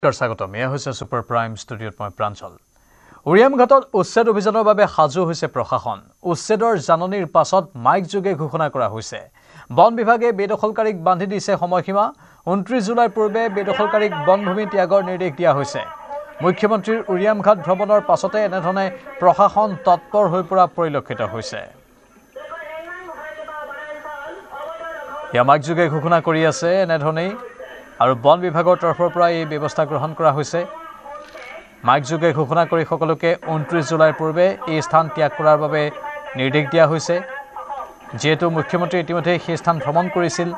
স্বাগতম এয়া হৈছে সুপাৰ প্ৰাইম ষ্টুডিঅ'ত মই প্ৰাঞ্চল উৰিয়ামঘাটত উচ্ছেদ অভিযানৰ বাবে সাজু হৈছে প্ৰশাসন উচ্ছেদৰ জাননীৰ পাছত মাইক যোগে ঘোষণা কৰা হৈছে বন বিভাগে বেদখলকাৰীক বান্ধি দিছে সময়সীমা 29 জুলাইৰ পূৰ্বে বেদখলকাৰীক বনভূমি ত্যাগৰ নিৰ্দেশ দিয়া হৈছে মুখ্যমন্ত্ৰীৰ উৰিয়ামঘাট ভ্ৰমণৰ পাছতে এনেধৰণে প্ৰশাসন তৎপৰ হৈ পৰা পৰিলক্ষিত হৈছে ইয়া মাইক যোগে ঘোষণা কৰি আছে এনেধৰণেই আৰু বন বিভাগৰ তৰফৰ পৰা এই ব্যৱস্থা গ্ৰহণ কৰা হৈছে মাইক যোগে ঘোষণা কৰি সকলোকে 29 জুলাইৰ পূৰ্বে এই স্থান ত্যাগ কৰাৰ বাবে নিৰ্দেশ দিয়া হৈছে যেহেতু মুখ্যমন্ত্ৰী ইতিমধ্যে সেই স্থান ভ্ৰমণ কৰিছিল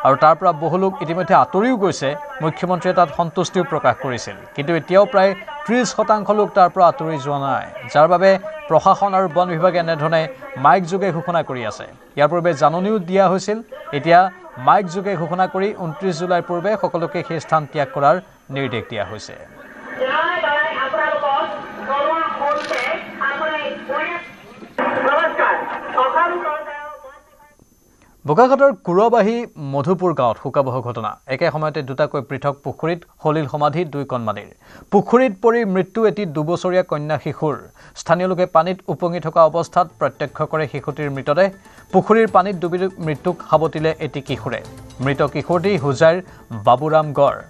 আৰু তাৰ পৰা বহু লোক ইতিমধ্যে আঁতৰিও গৈছে মুখ্যমন্ত্ৰীয়ে তাত সন্তুষ্টিও প্ৰকাশ কৰিছিল কিন্তু এতিয়াও প্ৰায় 30% লোক তাৰ পৰা আঁতৰি যোৱা নাই যাৰ বাবে প্ৰশাসন আৰু বন বিভাগে এনেধৰণে মাইক যোগে ঘোষণা কৰি আছে ইয়াৰ পূৰ্বে জাননীও দিয়া হৈছিল এতিয়া মাইক যোগে ঘোষণা কৰি 29 জুলাইৰ পূৰ্বে সকলোকে সেই স্থান ত্যাগ কৰাৰ নিৰ্দেশ দিয়া হৈছে বোকাখাটৰ কুৰবাহী মধুপুৰ গাঁৱত শোকাবহ ঘটনা একে সময়তে দুটাকৈ পৃথক পুখুৰীত হলিল সমাধি দুই কণমানিৰ পুখুৰীত পৰি মৃত্যু এটি 2 বছৰীয়া কন্যা শিশুৰ স্থানীয় লোকে পানীত উপঙি থকা অৱস্থাত প্ৰত্যক্ষ কৰে শিশুটিৰ মৃতদেহ পুখুৰীৰ পানীত ডুবি মৃত্যুক সাবটিলে এটি কিশোৰে মৃত কিশোৰটি হুজাইৰ বাবুৰাম গড়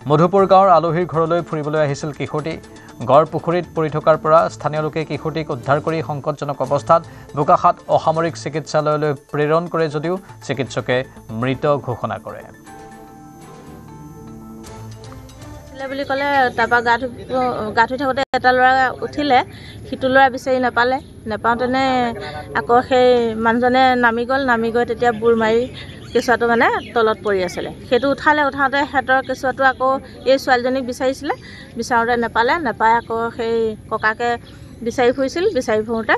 মধুপুৰ গাঁৱৰ আলহীৰ ঘৰলৈ ফুৰিবলৈ আহিছিল কিশোৰটি গড় পুখুৰীত পৰি থকাৰ পৰা স্থানীয় লোকে কিশোৰটিক উদ্ধাৰ কৰি সংকটজনক অৱস্থাত বোকাখাট অসামৰিক চিকিৎসালয়লৈ প্ৰেৰণ কৰে যদিও চিকিৎসকে মৃত ঘোষণা কৰে বুলি ক'লে তাৰপৰা গা ধুই থাকোঁতে এটা ল'ৰা উঠিলে সিটো ল'ৰা বিচাৰি নাপাওঁতেনে আকৌ সেই মানুহজনে নামি গৈ তেতিয়া বুৰ মাৰি কেঁচুৱাটো মানে তলত পৰি আছিলে সেইটো উঠাওঁতে সিহঁতৰ কেঁচুৱাটো আকৌ এই ছোৱালীজনীক বিচাৰিছিলে বিচাৰোঁতে নাপায় আকৌ সেই ককাকে বিচাৰি ফুৰোঁতে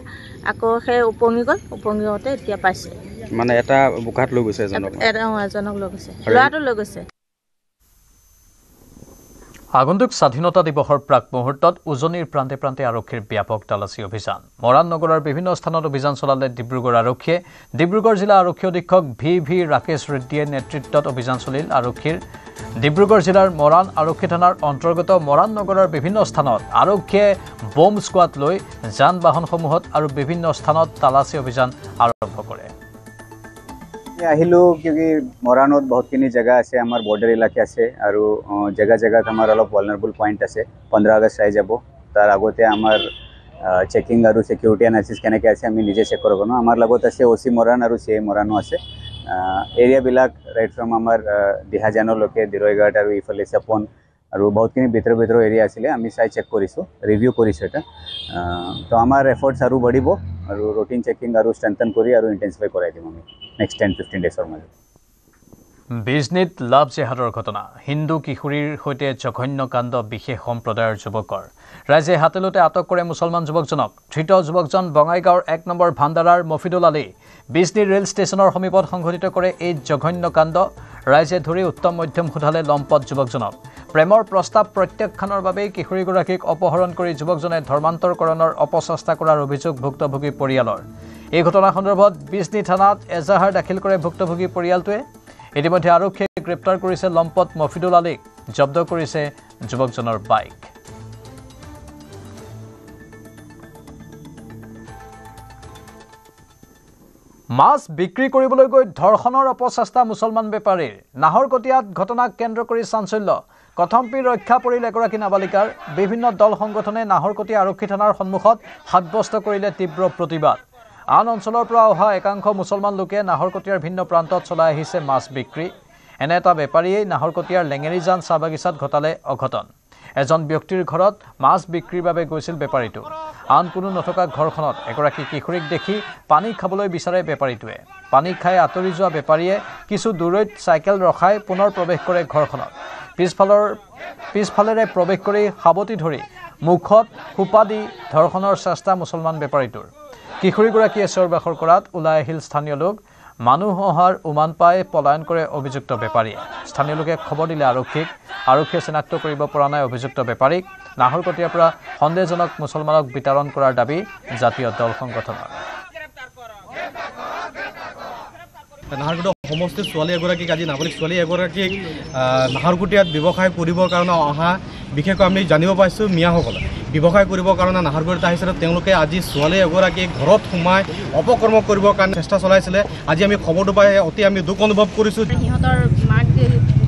আকৌ সেই উপঙিতে এতিয়া পাইছে মানে এটা বোকাত লৈ গৈছে এজনক লৈ গৈছে ল'ৰাটো লৈ গৈছে আগন্তুক স্বাধীনতা দিৱসৰ প্ৰাক মুহূৰ্তত উজনিৰ প্ৰান্তে প্ৰান্তে আৰক্ষীৰ ব্যাপক তালাচী অভিযান মৰাণ নগৰৰ বিভিন্ন স্থানত অভিযান চলালে ডিব্ৰুগড় আৰক্ষীয়ে ডিব্ৰুগড় জিলা আৰক্ষী অধীক্ষক ভি ৰাকেশ ৰেড্ডীয়ে নেতৃত্বত অভিযান চলিল আৰক্ষীৰ ডিব্ৰুগড় জিলাৰ মৰাণ আৰক্ষী থানাৰ অন্তৰ্গত মৰাণ নগৰৰ বিভিন্ন স্থানত আৰক্ষীয়ে বম স্কোৱাড লৈ যান বাহনসমূহত আৰু বিভিন্ন স্থানত তালাচী অভিযান আৰম্ভ কৰে আহিলো क्योंकि মৰাণত বহুতখিনি জায়গা আছে আমাৰ বৰ্ডাৰ এলেকা আছে আৰু জায়গাত আমাৰ অলপ ভালনাৰেবল পইণ্ট আছে 15 আগষ্ট আহি যাব তাৰ আগতে আমাৰ চেকিং আৰু সিকিউৰিটি এনালাইসিস কেনেকৈ আছে আমি নিজে চেক কৰিব ন আমাৰ লগত আছে ওসি মৰাণ আৰু সিআই মৰাণো আছে এৰিয়া বিলাক ৰাইট ফ্ৰম আমাৰ দিহাজানলৈকে দিৰৈঘাট আৰু ইফালে চাপন আৰু বহুতখিনি ভিতৰ এৰিয়া আছিলে আমি চাই চেক কৰিছো ৰিভিউ কৰিছো এটা তো আমাৰ এফৰ্টছ আৰু বঢ়িব আৰু ৰুটিন চেকিং আৰু ষ্ট্ৰেংথেন কৰি আৰু ইন্টেন্সিফাই কৰাই দিম আমি নেক্সট 10-15 ডেজৰ মাজত বিজনীত লাভ জেহাদৰ ঘটনা হিন্দু কিশোৰীৰ সৈতে জঘন্য কাণ্ড বিশেষ সম্প্ৰদায়ৰ যুৱকৰ ৰাইজে হাতেলতে আটক কৰে মুছলমান যুৱকজনক ধৃত যুৱকজন বঙাইগাঁৱৰ 1 নম্বৰ ভাণ্ডাৰাৰ মফিদুল আলী বিজনী ৰেল ষ্টেচনৰ সমীপত সংঘটিত কৰে এই জঘন্য কাণ্ড ৰাইজে ধৰি উত্তম মধ্যম সোধালে লম্পট যুৱকজনক প্ৰেমৰ প্ৰস্তাৱ প্ৰত্যাখ্যানৰ বাবে কিশোৰীগৰাকীক অপহৰণ কৰি যুৱকজনে ধৰ্মান্তৰকৰণৰ অপচেষ্টা কৰাৰ অভিযোগ ভুক্তভোগী পৰিয়ালৰ এই ঘটনা সন্দৰ্ভত বিজনী থানাত এজাহাৰ দাখিল কৰে ভুক্তভোগী পৰিয়ালটোৱে ইতিমধ্যে আৰক্ষীয়ে গ্ৰেপ্তাৰ কৰিছে লম্পট মফিদুল আলীক জব্দ কৰিছে যুৱকজনৰ বাইক মাছ বিক্ৰী কৰিবলৈ গৈ ধৰ্ষণৰ অপচেষ্টা মুছলমান বেপাৰীৰ নাহৰকটীয়াত ঘটনাক কেন্দ্ৰ কৰি চাঞ্চল্য কথম্পি ৰক্ষা পৰিল এগৰাকী নাবালিকাৰ বিভিন্ন দল সংগঠনে নাহৰকটীয়া আৰক্ষী থানাৰ সন্মুখত সাব্যস্ত কৰিলে তীব্ৰ প্ৰতিবাদ আন অঞ্চলৰ পৰা অহা একাংশ মুছলমান লোকে নাহৰকটীয়াৰ ভিন্ন প্ৰান্তত চলাই আহিছে মাছ বিক্ৰী এনে এটা বেপাৰীয়ে নাহৰকটীয়াৰ লেঙেৰিজান চাহ বাগিচাত ঘটালে অঘটন এজন ব্যক্তিৰ ঘৰত মাছ বিক্ৰীৰ বাবে গৈছিল বেপাৰীটো আন কোনো নথকা ঘৰখনত এগৰাকী কিশোৰীক দেখি পানী খাবলৈ বিচাৰে বেপাৰীটোৱে পানী খাই আঁতৰি যোৱা বেপাৰীয়ে কিছু দূৰৈত চাইকেল ৰখাই পুনৰ প্ৰৱেশ কৰে ঘৰখনত পিছফালেৰে প্ৰৱেশ কৰি সাৱটি ধৰি মুখত খোপা দি ধৰ্ষণৰ চেষ্টা মুছলমান বেপাৰীটোৰ কিশোৰীগৰাকীয়ে চিঞৰ-বাখৰ কৰাত ওলাই আহিল স্থানীয় লোক মানুহ অহাৰ উমান পাই পলায়ন কৰে অভিযুক্ত বেপাৰীয়ে স্থানীয় লোকে খবৰ দিলে আৰক্ষীয়ে চিনাক্ত কৰিব পৰা নাই অভিযুক্ত বেপাৰীক নাহৰকটীয়াৰ পৰা সন্দেহজনক মুছলমানক বিতৰণ কৰাৰ দাবী জাতীয় দল সংগঠনৰ নাহৰকটীয়া সমষ্টিৰ ছোৱালী এগৰাকীক আজি নাবালিক ছোৱালী এগৰাকীক নাহৰকটীয়াত ব্যৱসায় কৰিবৰ কাৰণে অহা বিশেষকৈ আমি জানিব পাইছোঁ মিয়াসকলে ব্যৱসায় কৰিবৰ কাৰণে নাহৰগুৰিত আহিছিলে। তেওঁলোকে আজি ছোৱালী এগৰাকীক ঘৰত সোমাই অপকৰ্ম কৰিবৰ কাৰণে চেষ্টা চলাইছিলে। আজি আমি খবৰটো পাই অতি আমি দুখ অনুভৱ কৰিছোঁ। সিহঁতৰ মাক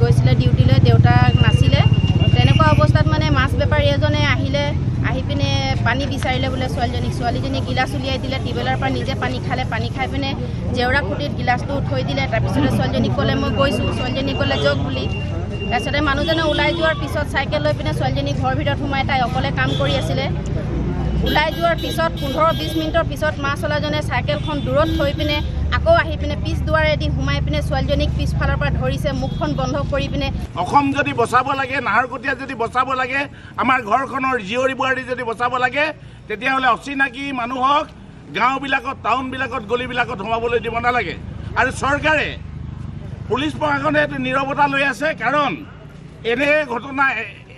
গৈছিলে ডিউটিলৈ, দেউতাক নাছিলে। তেনেকুৱা অৱস্থাত মানে মাছ বেপাৰী এজনে আহিলে, আহি পিনে পানী বিচাৰিলে বোলে ছোৱালীজনী গিলাচ উলিয়াই দিলে, টিউবেলৰ পৰা নিজে পানী খালে, পানী খাই পিনে জেওৰা খুঁটিত গিলাচটো থৈ দিলে। তাৰপিছতে ছোৱালীজনীক ক'লে মই গৈছোঁ, ছোৱালীজনীক ক'লে যাওক বুলি। তাৰপিছতে মানুহজনে ওলাই যোৱাৰ পিছত চাইকেল লৈ পিনে ছোৱালীজনী ঘৰৰ ভিতৰত সোমাই তাই অকলে কাম কৰি আছিলে। ওলাই যোৱাৰ পিছত 15-20 মিনিটৰ পিছত মা চলাজনে চাইকেলখন দূৰত থৈ পিনে আকৌ আহি পিনে পিছ দুৱাৰেদি সোমাই পিনে ছোৱালীজনীক পিছফালৰ পৰা ধৰিছে, মুখখন বন্ধ কৰি পিনে। অসম যদি বচাব লাগে, নাহৰকটীয়া যদি বচাব লাগে, আমাৰ ঘৰখনৰ জীয়ৰী বোৱাৰী যদি বচাব লাগে, তেতিয়াহ'লে অচিনাকি মানুহক গাঁওবিলাকত, টাউনবিলাকত, গলিবিলাকত সোমাবলৈ দিব নালাগে। আৰু চৰকাৰে, পুলিচ প্ৰশাসনে নীৰৱতা লৈ আছে। কাৰণ এনে ঘটনা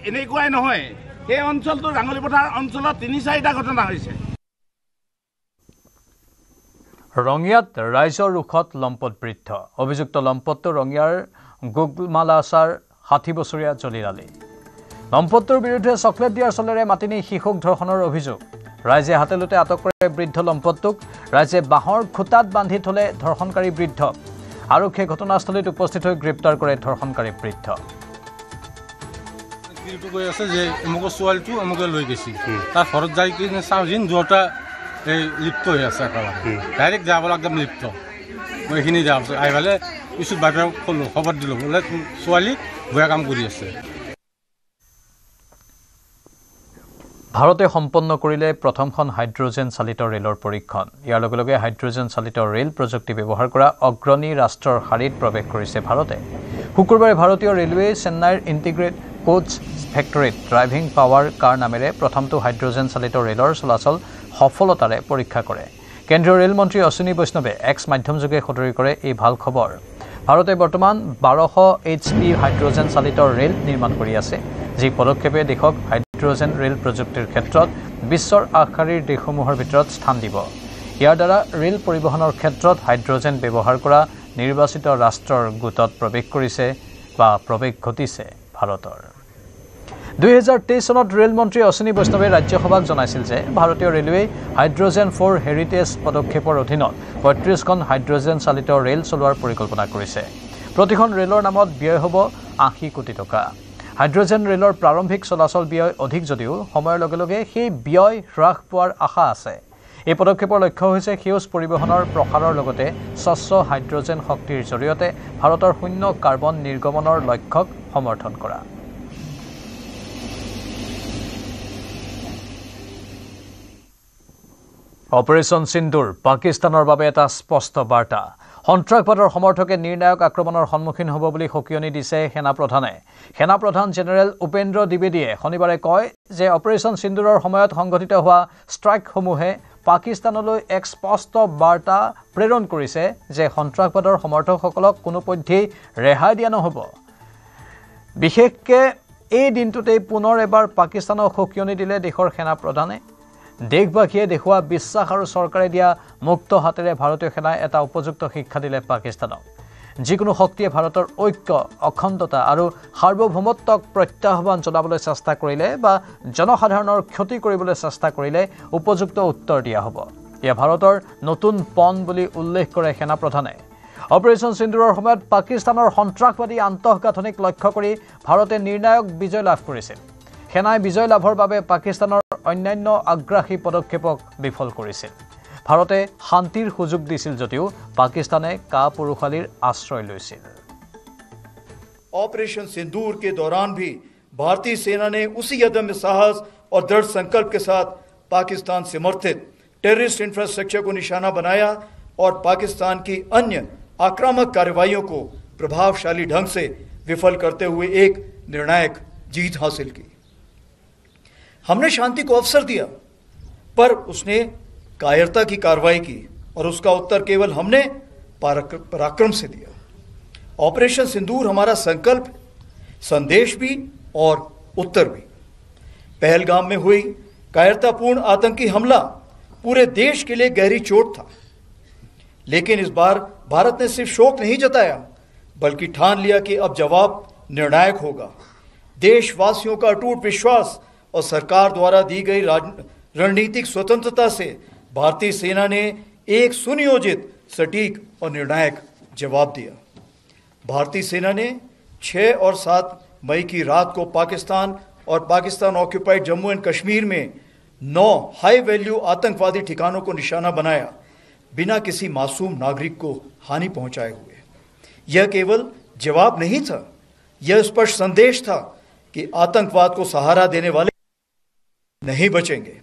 এনেকুৱাই নহয়, সেই অঞ্চলটো ৰাঙলীপথাৰ অঞ্চলত 3-4টা ঘটনা হৈছে। ৰঙিয়াত ৰাইজৰ ৰোষত লম্পট বৃদ্ধ। অভিযুক্ত লম্পটটো ৰঙিয়াৰ গোগমালাচাৰ 60 বছৰীয়া জলিল আলী। লম্পটটোৰ বিৰুদ্ধে চকলেট দিয়াৰ চলেৰে মাতি নি শিশুক ধৰ্ষণৰ অভিযোগ। ৰাইজে হাতেলোতে আটক কৰে বৃদ্ধ লম্পটটোক। ৰাইজে বাঁহৰ খুঁটাত বান্ধি থলে ধৰ্ষণকাৰী বৃদ্ধ। আৰক্ষীয়ে ঘটনাস্থলীত উপস্থিত হৈ গ্ৰেপ্তাৰ কৰে ধৰ্ষণকাৰী বৃদ্ধ। কৈ আছে যে অমুক ছোৱালীটো অমুকে লৈ গৈছিল, তাৰ ঘৰত যাই কিনে চাওঁ যেন দুটা এই লিপ্ত হৈ আছে। একেবাৰে ডাইৰেক্ট যাব একদম লিপ্ত। মই এইখিনি যাওঁ আহি পেলাই পিছত বাইদেউ ক'লোঁ, খবৰ দিলোঁ, বোলে ছোৱালী বেয়া কাম কৰি আছে। ভাৰতে সম্পন্ন কৰিলে প্ৰথমখন হাইড্ৰজেন চালিত ৰেলৰ পৰীক্ষণ। ইয়াৰ লগে লগে হাইড্ৰজেন চালিত ৰেল প্ৰযুক্তি ব্যৱহাৰ কৰা অগ্ৰণী ৰাষ্ট্ৰৰ শাৰীত প্ৰৱেশ কৰিছে ভাৰতে। শুকুৰবাৰে ভাৰতীয় ৰেলৱে চেন্নাইৰ ইণ্টিগ্ৰেটেড কোচ ফেক্টৰীত ড্ৰাইভিং পাৱাৰ কাৰ নামেৰে প্ৰথমটো হাইড্ৰজেন চালিত ৰেলৰ চলাচল সফলতাৰে পৰীক্ষা কৰে। কেন্দ্ৰীয় ৰেলমন্ত্ৰী অশ্বিনী বৈষ্ণৱে এক্স মাধ্যমযোগে সদৰি কৰে এই ভাল খবৰ। ভাৰতে বৰ্তমান 1200 HP হাইড্ৰজেন চালিত ৰেল নিৰ্মাণ কৰি আছে, যি পদক্ষেপে দেশক হাইড্ৰজেন ৰেল প্ৰযুক্তিৰ ক্ষেত্ৰত বিশ্বৰ আগশাৰীৰ দেশসমূহৰ ভিতৰত স্থান দিব। ইয়াৰ দ্বাৰা ৰেল পৰিবহণৰ ক্ষেত্ৰত হাইড্ৰজেন ব্যৱহাৰ কৰা নিৰ্বাচিত ৰাষ্ট্ৰৰ গোটত প্ৰৱেশ ঘটিছে ভাৰতৰ। 2023 চনত ৰেলমন্ত্ৰী অশ্বিনী বৈষ্ণৱে ৰাজ্যসভাক জনাইছিল যে ভাৰতীয় ৰেলৱে হাইড্ৰজেন ফৰ হেৰিটেজ পদক্ষেপৰ অধীনত 35খন হাইড্ৰজেন চালিত ৰেল চলোৱাৰ পৰিকল্পনা কৰিছে। প্ৰতিখন ৰেলৰ নামত ব্যয় হ'ব 80 কোটি টকা। হাইড্ৰজেন ৰেলৰ প্ৰাৰম্ভিক চলাচল ব্যয় অধিক যদিও সময়ৰ লগে লগে সেই ব্যয় হ্ৰাস পোৱাৰ আশা আছে। এই পদক্ষেপৰ লক্ষ্য হৈছে সেউজ পৰিবহণৰ প্ৰসাৰৰ লগতে স্বচ্ছ হাইড্ৰজেন শক্তিৰ জৰিয়তে ভাৰতৰ শূন্য কাৰ্বন নিৰ্গমনৰ লক্ষ্যক সমৰ্থন কৰা। অপাৰেশ্যন সিন্দুৰ পাকিস্তানৰ বাবে এটা স্পষ্ট বাৰ্তা। সন্ত্ৰাসবাদৰ সমৰ্থকে নিৰ্ণায়ক আক্ৰমণৰ সন্মুখীন হ'ব বুলি সকিয়নি দিছে সেনাপ্ৰধানে। সেনাপ্ৰধান জেনেৰেল উপেন্দ্ৰ দ্বিবেদীয়ে শনিবাৰে কয় যে অপাৰেশ্যন সিন্দুৰৰ সময়ত সংঘটিত হোৱা ষ্ট্ৰাইকসমূহে পাকিস্তানলৈ এক স্পষ্ট বাৰ্তা প্ৰেৰণ কৰিছে যে সন্ত্ৰাসবাদৰ সমৰ্থকসকলক কোনোপধ্যেই ৰেহাই দিয়া নহ'ব। বিশেষকৈ এই দিনটোতেই পুনৰ এবাৰ পাকিস্তানক সকিয়নি দিলে দেশৰ সেনাপ্ৰধানে। দেশবাসীয়ে দেখুওৱা বিশ্বাস আৰু চৰকাৰে দিয়া মুক্ত হাতেৰে ভাৰতীয় সেনাই এটা উপযুক্ত শিক্ষা দিলে পাকিস্তানক। যিকোনো শক্তিয়ে ভাৰতৰ ঐক্য, অখণ্ডতা আৰু সাৰ্বভৌমত্বক প্ৰত্যাহ্বান জনাবলৈ চেষ্টা কৰিলে বা জনসাধাৰণৰ ক্ষতি কৰিবলৈ চেষ্টা কৰিলে উপযুক্ত উত্তৰ দিয়া হ'ব। এয়া ভাৰতৰ নতুন পণ বুলি উল্লেখ কৰে সেনাপ্ৰধানে। অপাৰেশ্যন সিন্দুৰৰ সময়ত পাকিস্তানৰ সন্ত্ৰাসবাদী আন্তঃগাঁথনিক লক্ষ্য কৰি ভাৰতে নিৰ্ণায়ক বিজয় লাভ কৰিছিল। সেনাই বিজয় লাভৰ বাবে পাকিস্তানৰ অন্যান্য আগ্ৰাসী পদক্ষেপক বিফল কৰিছিল। ভাৰতে শান্তিৰ সুযোগ দিছিল যদিও পাকিস্তানে কাপুৰুষালীৰ আশ্ৰয় লৈছিল। ऑपरेशन सिंदूर के दौरान भी भारतीय सेना ने उसी अदम्य साहस और दृढ़ संकल्प के साथ पाकिस्तान समर्थित टेररिस्ट इंफ्रास्ट्रक्चर को निशाना बनाया और पाकिस्तान की अन्य आक्रामक कार्रवाइयों को प्रभावशाली ढंग से विफल करते हुए एक निर्णायक जीत हासिल की। हमने शांति को अवसर दिया, पर उसने कायरता की कार्रवाई की और उसका उत्तर केवल हमने पराक्रम से दिया। ऑपरेशन सिंदूर हमारा संकल्प, संदेश भी और उत्तर भी। पहलगाम में हुई कायरतापूर्ण आतंकी हमला पूरे देश के लिए गहरी चोट था, लेकिन इस बार भारत ने सिर्फ शोक नहीं जताया, बल्कि ठान लिया कि अब जवाब निर्णायक होगा। देशवासियों का अटूट विश्वास और सरकार द्वारा दी गई रणनीतिक स्वतंत्रता से भारतीय सेना ने एक सुनियोजित, सटीक और निर्णायक जवाब दिया। भारतीय सेना ने 6 और 7 मई की रात को पाकिस्तान और पाकिस्तान ऑक्यूपाइड जम्मू एंड कश्मीर में 9 हाई वैल्यू आतंकवादी ठिकानों को निशाना बनाया, बिना किसी मासूम नागरिक को हानि पहुंचाए हुए। यह केवल जवाब नहीं था, यह स्पष्ट संदेश था कि आतंकवाद को सहारा देने वाले नहीं बचेंगे।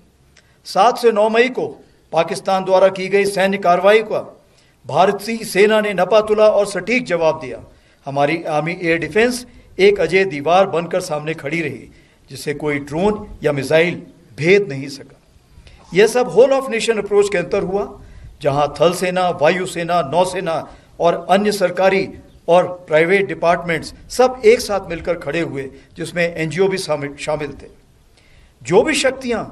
7 से 9 मई को पाकिस्तान द्वारा की गई सैन्य कार्रवाई का भारतीय सेना ने नपातुला और सटीक जवाब दिया। हमारी आर्मी एयर डिफेंस एक अजय दीवार बनकर सामने खड़ी रही, जिसे कोई ड्रोन या मिसाइल भेद नहीं सका। यह सब होल ऑफ नेशन अप्रोच के अंतर हुआ, जहां थल सेना, वायुसेना, नौसेना और अन्य सरकारी और प्राइवेट डिपार्टमेंट्स सब एक साथ मिलकर खड़े हुए, जिसमें एनजीओ भी शामिल थे। जो भी शक्तियां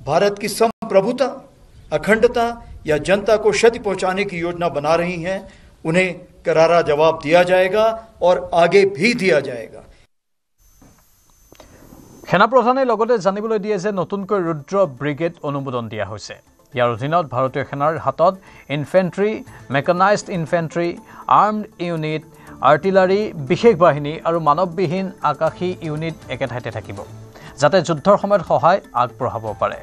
भारत की संप्रभुता, अखंडता या जनता को क्षति पहुंचाने की योजना बना रही हैं, उन्हें करारा जवाब दिया जाएगा और आगे भी दिया जाएगा। सेना प्रधाने लगते जानिবলৈ দিয়ে যে নতুনকৈ रुद्र ब्रिगेड अनुमोदन দিয়া হৈছে। ইয়াৰ অধীনত ভাৰতীয় সেনাৰ হাতত infantry, mechanised infantry, armoured unit, artillery, বিশেষ বাহিনী আৰু মানৱবিহীন আকাশী ইউনিট একেঠাইতে থাকিব, যাতে যুদ্ধৰ সময়ত সহায় আগবঢ়াব পাৰে।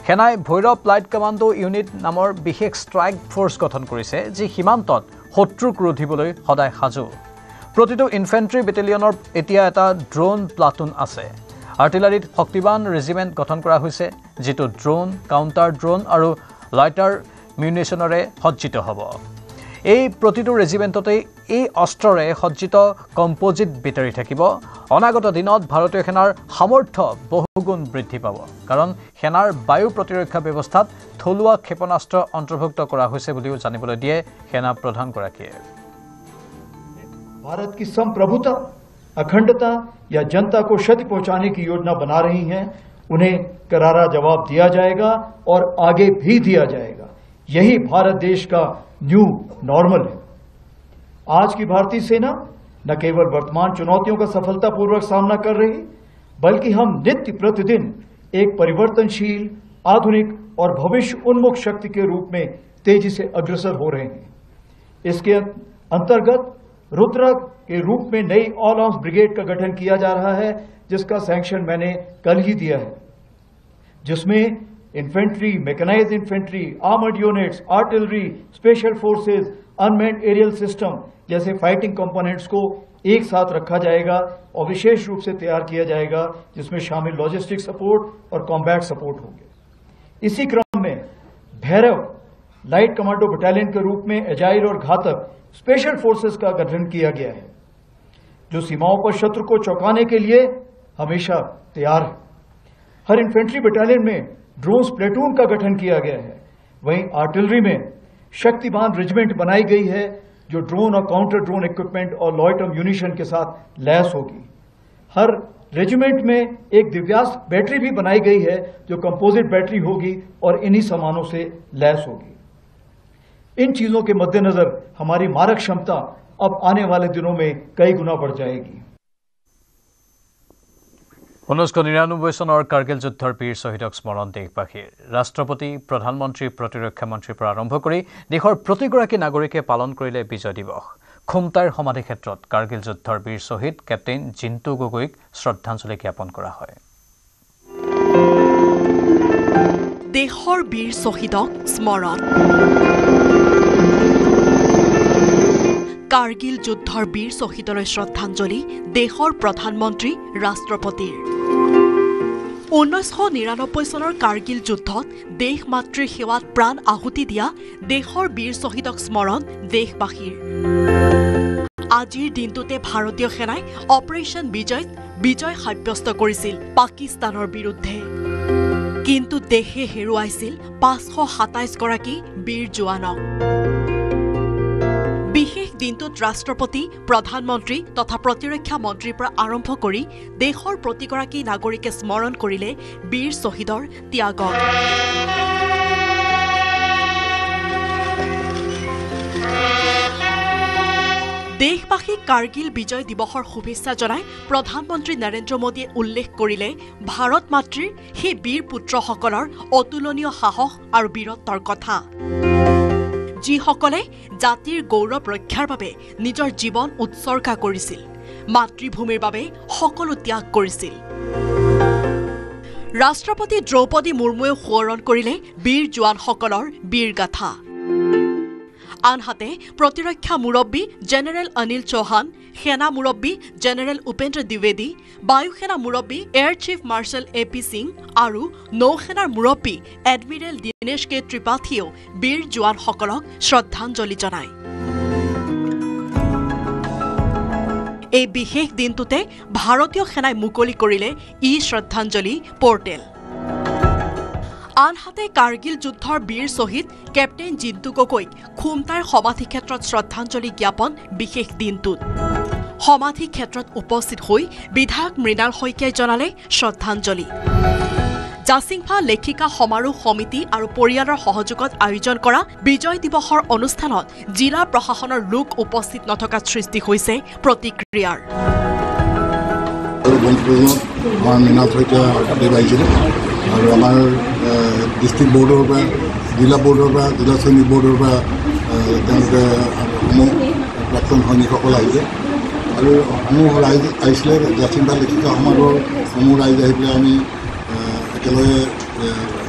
সেনাই ভৈৰৱ লাইট কমাণ্ডো ইউনিট নামৰ বিশেষ ষ্ট্ৰাইক ফ'ৰ্চ গঠন কৰিছে, যি সীমান্তত শত্ৰুক ৰোধিবলৈ সদায় সাজু। প্ৰতিটো ইনফেন্ট্ৰি বেটেলিয়নৰ এতিয়া এটা ড্ৰোন প্লাটুন আছে। আৰ্টিলাৰীত শক্তিবান ৰেজিমেণ্ট গঠন কৰা হৈছে, যিটো ড্ৰোন, কাউণ্টাৰ ড্ৰোন আৰু লাইটাৰ মিউনিশ্যনেৰে সজ্জিত হ'ব। এই প্ৰতিটো ৰেজিমেণ্টতেই এই অস্ত্ৰৰে সজ্জিত কম্পোজিট বেটাৰী থাকিব। অনাগত দিনত ভাৰতীয় সেনাৰ সামৰ্থ্য বহুগুণ বৃদ্ধি পাব, কাৰণ সেনাৰ বায়ু প্ৰতিৰক্ষা ব্যৱস্থাত থলুৱা ক্ষেপণাস্ত্ৰ অন্তৰ্ভুক্ত কৰা হৈছে বুলিও জানিবলৈ দিয়ে সেনা প্ৰধানগৰাকীয়ে। भारत की संप्रभुता, अखंडता या जनता को क्षति पहुंचाने की योजना बना रही हैं, उन्हें करारा जवाब दिया जाएगा और आगे भी दिया जाएगा। यही भारत देश का न्यू नॉर्मल है। आज की भारतीय सेना न केवल वर्तमान चुनौतियों का सफलतापूर्वक सामना कर रही, बल्कि हम नित्य प्रतिदिन एक परिवर्तनशील, आधुनिक और भविष्य उन्मुख शक्ति के रूप में तेजी से अग्रसर हो रहे हैं। इसके अंतर्गत रुद्र के रूप में नई ऑल आर्म्स ब्रिगेड का गठन किया जा रहा है, जिसका सैंक्शन मैंने कल ही दिया है, जिसमें infantry, mechanised infantry, armoured units, artillery, special forces, unmanned aerial system जैसे फाइटिंग कंपोनेंट्स को एक साथ रखा जाएगा और विशेष रूप से तैयार किया जाएगा, जिसमें शामिल लॉजिस्टिक सपोर्ट और कॉम्बैट सपोर्ट होंगे। इसी क्रम में भैरव लाइट कमांडो बटालियन के रूप में एजाइल और घातक स्पेशल फोर्सेस का गठन किया गया है, जो सीमाओं पर शत्रु को चौंकाने के लिए हमेशा तैयार है। हर इन्फेंट्री बटालियन में ड्रोन्स प्लेटून का गठन किया गया है। वहीं आर्टिलरी में शक्तिवान रेजिमेंट बनाई गई है, जो ड्रोन और काउंटर ड्रोन इक्विपमेंट और लॉयटर म्यूनिशन के साथ लैस होगी। हर रेजिमेंट में एक दिव्यास्त्र बैटरी भी बनाई गई है, जो कंपोजिट बैटरी होगी और इन्हीं सामानों से लैस होगी। इन चीजों के मद्देनजर हमारी मारक क्षमता अब आने वाले दिनों में कई गुना बढ़ जाएगी। 1999 চনৰ কাৰ্গিল যুদ্ধৰ বীৰ শ্বহীদক স্মৰণ দেশবাসীৰ। ৰাষ্ট্ৰপতি, প্ৰধানমন্ত্ৰী, প্ৰতিৰক্ষা মন্ত্ৰীৰ পৰা আৰম্ভ কৰি দেশৰ প্ৰতিগৰাকী নাগৰিকে পালন কৰিলে বিজয় দিৱস। খুমটাইৰ সমাধি ক্ষেত্ৰত কাৰ্গিল যুদ্ধৰ বীৰ শ্বহীদ কেপ্টেইন জিন্তু গগৈক শ্ৰদ্ধাঞ্জলি জ্ঞাপন কৰা হয়। দেশৰ বীৰ শ্বহীদক স্মৰণ। কাৰ্গিল যুদ্ধৰ বীৰ শ্বহীদলৈ শ্ৰদ্ধাঞ্জলি দেশৰ প্ৰধানমন্ত্ৰী, ৰাষ্ট্ৰপতিৰ। 1999 চনৰ কাৰ্গিল যুদ্ধত দেশ মাতৃৰ সেৱাত প্ৰাণ আহুতি দিয়া দেশৰ বীৰ শ্বহীদক স্মৰণ দেশবাসীৰ। আজিৰ দিনটোতে ভাৰতীয় সেনাই অপাৰেশ্যন বিজয়ত বিজয় সাব্যস্ত কৰিছিল পাকিস্তানৰ বিৰুদ্ধে। কিন্তু দেশে হেৰুৱাইছিল 527 গৰাকী বীৰ জোৱানক। বিশেষ দিনটোত ৰাষ্ট্ৰপতি, প্ৰধানমন্ত্ৰী তথা প্ৰতিৰক্ষা মন্ত্ৰীৰ পৰা আৰম্ভ কৰি দেশৰ প্ৰতিগৰাকী নাগৰিকে স্মৰণ কৰিলে বীৰ শ্বহীদৰ ত্যাগক। দেশবাসীক কাৰ্গিল বিজয় দিৱসৰ শুভেচ্ছা জনাই প্ৰধানমন্ত্ৰী নৰেন্দ্ৰ মোদীয়ে উল্লেখ কৰিলে ভাৰত মাতৃৰ সেই বীৰ পুত্ৰসকলৰ অতুলনীয় সাহস আৰু বীৰত্বৰ কথা যিসকলে জাতিৰ গৌৰৱ ৰক্ষাৰ বাবে নিজৰ জীৱন উৎসৰ্গা কৰিছিল মাতৃভূমিৰ বাবে সকলো ত্যাগ কৰিছিল ৰাষ্ট্ৰপতি দ্ৰৌপদী মুৰ্মুৱে সোঁৱৰণ কৰিলে বীৰ জোৱানসকলৰ বীৰগাথা আনহাতে প্ৰতিৰক্ষা মুৰব্বী জেনেৰেল অনিল চৌহান সেনা মুৰব্বী জেনেৰেল উপেন্দ্ৰ দ্বিবেদী বায়ুসেনা মুৰব্বী air chief marshal A P. Singh আৰু নৌসেনাৰ মুৰব্বী এডমিৰেল দীনেশ কে ত্ৰিপাঠীয়েও বীৰ জোৱানসকলক শ্ৰদ্ধাঞ্জলি জনায় এই বিশেষ দিনটোতে ভাৰতীয় সেনাই মুকলি কৰিলে শ্ৰদ্ধাঞ্জলি পৰ্টেল আনহাতে কাৰ্গিল যুদ্ধৰ বীৰ শ্বহীদ কেপ্টেইন জিন্তু গগৈক খুমটাৰ সমাধি ক্ষেত্ৰত শ্ৰদ্ধাঞ্জলি জ্ঞাপন বিশেষ দিনটোত সমাধি ক্ষেত্ৰত উপস্থিত হৈ বিধায়ক মৃণাল শইকীয়াই জনালে শ্ৰদ্ধাঞ্জলি জাচিংফা লেখিকা সমাৰোহ সমিতি আৰু পৰিয়ালৰ সহযোগত আয়োজন কৰা বিজয় দিৱসৰ অনুষ্ঠানত জিলা প্ৰশাসনৰ লোক উপস্থিত নথকাত সৃষ্টি হৈছে প্ৰতিক্ৰিয়াৰ আৰু আমাৰ ডিষ্ট্ৰিক্ট বৰ্ডৰ পৰা জিলা বৰ্ডৰ পৰা জিলা সৈনিক বৰ্ডৰ পৰা তেওঁলোকে সমূহ প্ৰাক্তন সৈনিকসকল আহিছে আৰু সমূহ ৰাইজ আহিছিলে জাচিংফা লেখিকা সমাৰোহৰ সমূহ ৰাইজ আহি পেলাই আমি একেলগে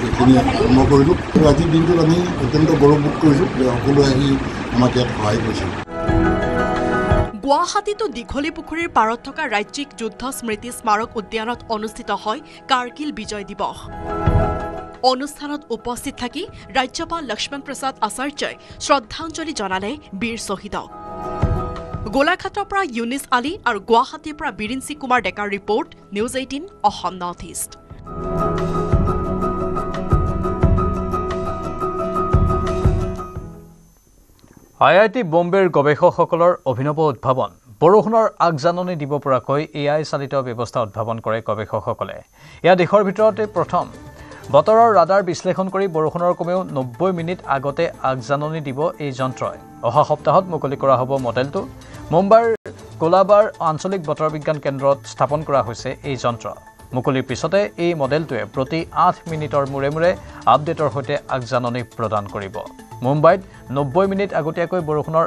এইখিনি আৰম্ভ কৰিলোঁ আৰু আজিৰ দিনটোত আমি অত্যন্ত গৌৰৱবোধ কৰিছোঁ যে সকলোৱে আহি আমাক ইয়াত সহায় কৰিছে গুৱাহাটীতো দীঘলী পুখুৰীৰ পাৰত থকা ৰাজ্যিক যুদ্ধ স্মৃতি স্মাৰক উদ্যানত অনুষ্ঠিত হয় কাৰ্গিল বিজয় দিৱস অনুষ্ঠানত উপস্থিত থাকি ৰাজ্যপাল লক্ষ্মণ প্ৰসাদ আচাৰ্যই শ্ৰদ্ধাঞ্জলি জনালে বীৰ শ্বহীদক গোলাঘাটৰ পৰা ইউনিছ আলী আৰু গুৱাহাটীৰ পৰা বীৰিঞ্চি কুমাৰ ডেকাৰ report news 18 Assam north east IIT বম্বেৰ গৱেষকসকলৰ অভিনৱ উদ্ভাৱন বৰষুণৰ আগজাননী দিব পৰাকৈ AI চালিত ব্যৱস্থা উদ্ভাৱন কৰে গৱেষকসকলে এয়া দেশৰ ভিতৰতে প্ৰথম বতৰৰ ৰাডাৰ বিশ্লেষণ কৰি বৰষুণৰ কমেও 90 মিনিট আগতে আগজাননী দিব এই যন্ত্ৰই অহা সপ্তাহত মুকলি কৰা হ'ব মডেলটো মুম্বাইৰ কোলাবাৰ আঞ্চলিক বতৰ বিজ্ঞান কেন্দ্ৰত স্থাপন কৰা হৈছে এই যন্ত্ৰ মুকলিৰ পিছতে এই মডেলটোৱে প্ৰতি 8 মিনিটৰ মূৰে মূৰে আপডেটৰ সৈতে আগজাননী প্ৰদান কৰিব মুম্বাইত 90 মিনিট আগতীয়াকৈ বৰষুণৰ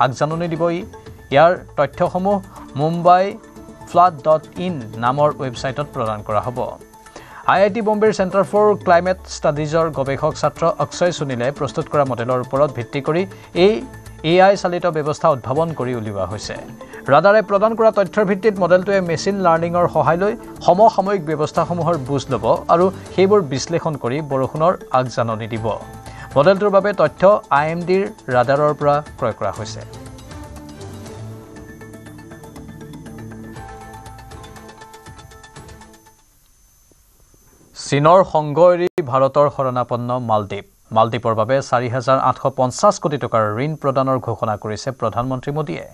আগজাননী দিব ইয়াৰ তথ্যসমূহ mumbai.flood.in নামৰ ৱেবছাইটত প্ৰদান কৰা হ'ব IIT বম্বেৰ চেণ্টাৰ ফৰ ক্লাইমেট ষ্টাডিজৰ গৱেষক ছাত্ৰ অক্ষয় সুনীলে প্ৰস্তুত কৰা মডেলৰ ওপৰত ভিত্তি কৰি এই AI চালিত ব্যৱস্থা উদ্ভাৱন কৰি উলিওৱা হৈছে ৰাডাৰে প্ৰদান কৰা তথ্যৰ ভিত্তিত মডেলটোৱে মেচিন লাৰ্ণিঙৰ সহায় লৈ সমসাময়িক ব্যৱস্থাসমূহৰ বুজ ল'ব আৰু সেইবোৰ বিশ্লেষণ কৰি বৰষুণৰ আগজাননী দিব মডেলটোৰ বাবে তথ্য IMDৰ ৰাডাৰৰ পৰা ক্ৰয় কৰা হৈছে চীনৰ সংগ এৰি ভাৰতৰ শৰণাপন্ন মালদ্বীপৰ বাবে 4,850 কোটি টকাৰ ঋণ প্ৰদানৰ ঘোষণা কৰিছে প্ৰধানমন্ত্ৰী মোদীয়ে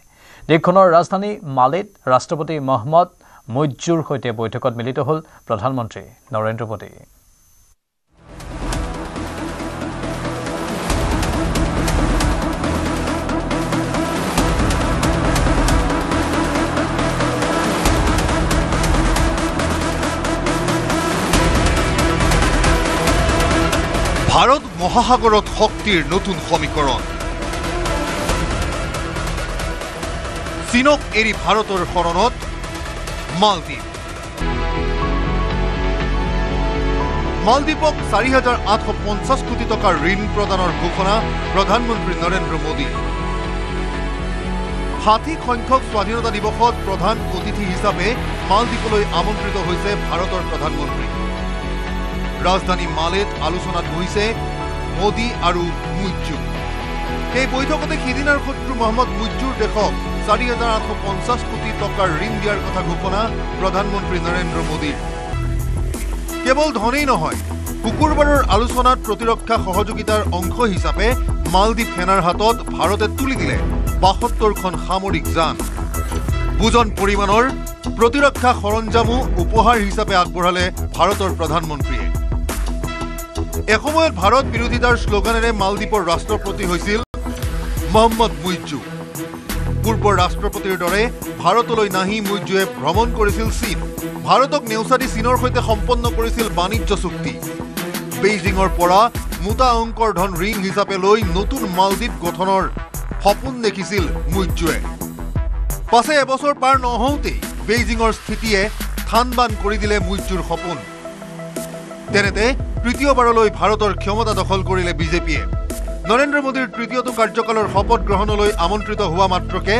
দেশখনৰ ৰাজধানী মালেত ৰাষ্ট্ৰপতি মহম্মদ মুইজ্জুৰ সৈতে বৈঠকত মিলিত হ'ল প্ৰধানমন্ত্ৰী নৰেন্দ্ৰ মোদী ভাৰত মহাসাগৰত শক্তিৰ নতুন সমীকৰণ চীনক এৰি ভাৰতৰ শৰণত মালদ্বীপক 4,850 কোটি টকাৰ ঋণ প্ৰদানৰ ঘোষণা প্ৰধানমন্ত্ৰী নৰেন্দ্ৰ মোদী 60 সংখ্যক স্বাধীনতা দিৱসত প্ৰধান অতিথি হিচাপে মালদ্বীপলৈ আমন্ত্ৰিত হৈছে ভাৰতৰ প্ৰধানমন্ত্ৰী ৰাজধানী মালেত আলোচনাত বহিছে মোদী আৰু মুইজ্জু এই বৈঠকতে সিদিনাৰ শত্ৰু মহম্মদ মুইজ্জুৰ দেশক 4,850 কোটি টকাৰ ঋণ দিয়াৰ কথা ঘোষণা প্ৰধানমন্ত্ৰী নৰেন্দ্ৰ মোদীৰ কেৱল ধনেই নহয় শুকুৰবাৰৰ আলোচনাত প্ৰতিৰক্ষা সহযোগিতাৰ অংশ হিচাপে মালদ্বীপ সেনাৰ হাতত ভাৰতে তুলি দিলে 72খন সামৰিক যান বুজন পৰিমাণৰ প্ৰতিৰক্ষা সৰঞ্জামো উপহাৰ হিচাপে আগবঢ়ালে ভাৰতৰ প্ৰধানমন্ত্ৰীয়ে এসময়ত ভাৰত বিৰোধিতাৰ শ্লোগানেৰে মালদ্বীপৰ ৰাষ্ট্ৰপতি হৈছিল মহম্মদ মুইজ্জু পূৰ্বৰ ৰাষ্ট্ৰপতিৰ দৰে ভাৰতলৈ নাহি মুইজুৱে ভ্ৰমণ কৰিছিল চীন। ভাৰতক নেওচা দি চীনৰ সৈতে সম্পন্ন কৰিছিল বাণিজ্য চুক্তি। বেইজিঙৰ পৰা মোটা অংকৰ ধন ঋণ হিচাপে লৈ নতুন মালদ্বীপ গঠনৰ সপোন দেখিছিল মুইজুৱে। পাছে এবছৰ পাৰ নহওঁতেই বেইজিঙৰ স্থিতিয়ে থান-বান কৰি দিলে মুইজুৰ সপোন। তেনেতে তৃতীয়বাৰলৈ ভাৰতৰ ক্ষমতা দখল কৰিলে বিজেপিয়ে। নৰেন্দ্ৰ মোদীৰ তৃতীয়টো কাৰ্যকালৰ শপত গ্ৰহণলৈ আমন্ত্ৰিত হোৱা মাত্ৰকে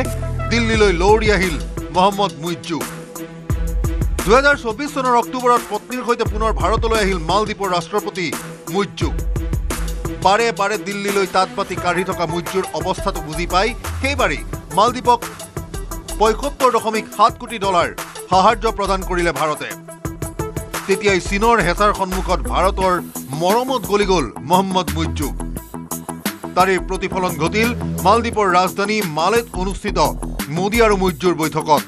দিল্লীলৈ লৌৰি আহিল মহম্মদ মুইজু। 2024 চনৰ অক্টোবৰত পত্নীৰ সৈতে পুনৰ ভাৰতলৈ আহিল মালদ্বীপৰ ৰাষ্ট্ৰপতি মুইজু। বাৰে বাৰে দিল্লীলৈ তাত পাতি কাঢ়ি থকা মুইজুৰ অৱস্থাটো বুজি পাই সেইবাৰেই মালদ্বীপক $75.7 কোটি সাহায্য প্ৰদান কৰিলে ভাৰতে। তেতিয়াই চীনৰ হেঁচাৰ সন্মুখত ভাৰতৰ মৰমত গলি গ'ল মহম্মদ মুইজু। তাৰে প্ৰতিফলন ঘটিল মালদ্বীপৰ ৰাজধানী মালেত অনুষ্ঠিত মোদী আৰু মুইজুৰ বৈঠকত।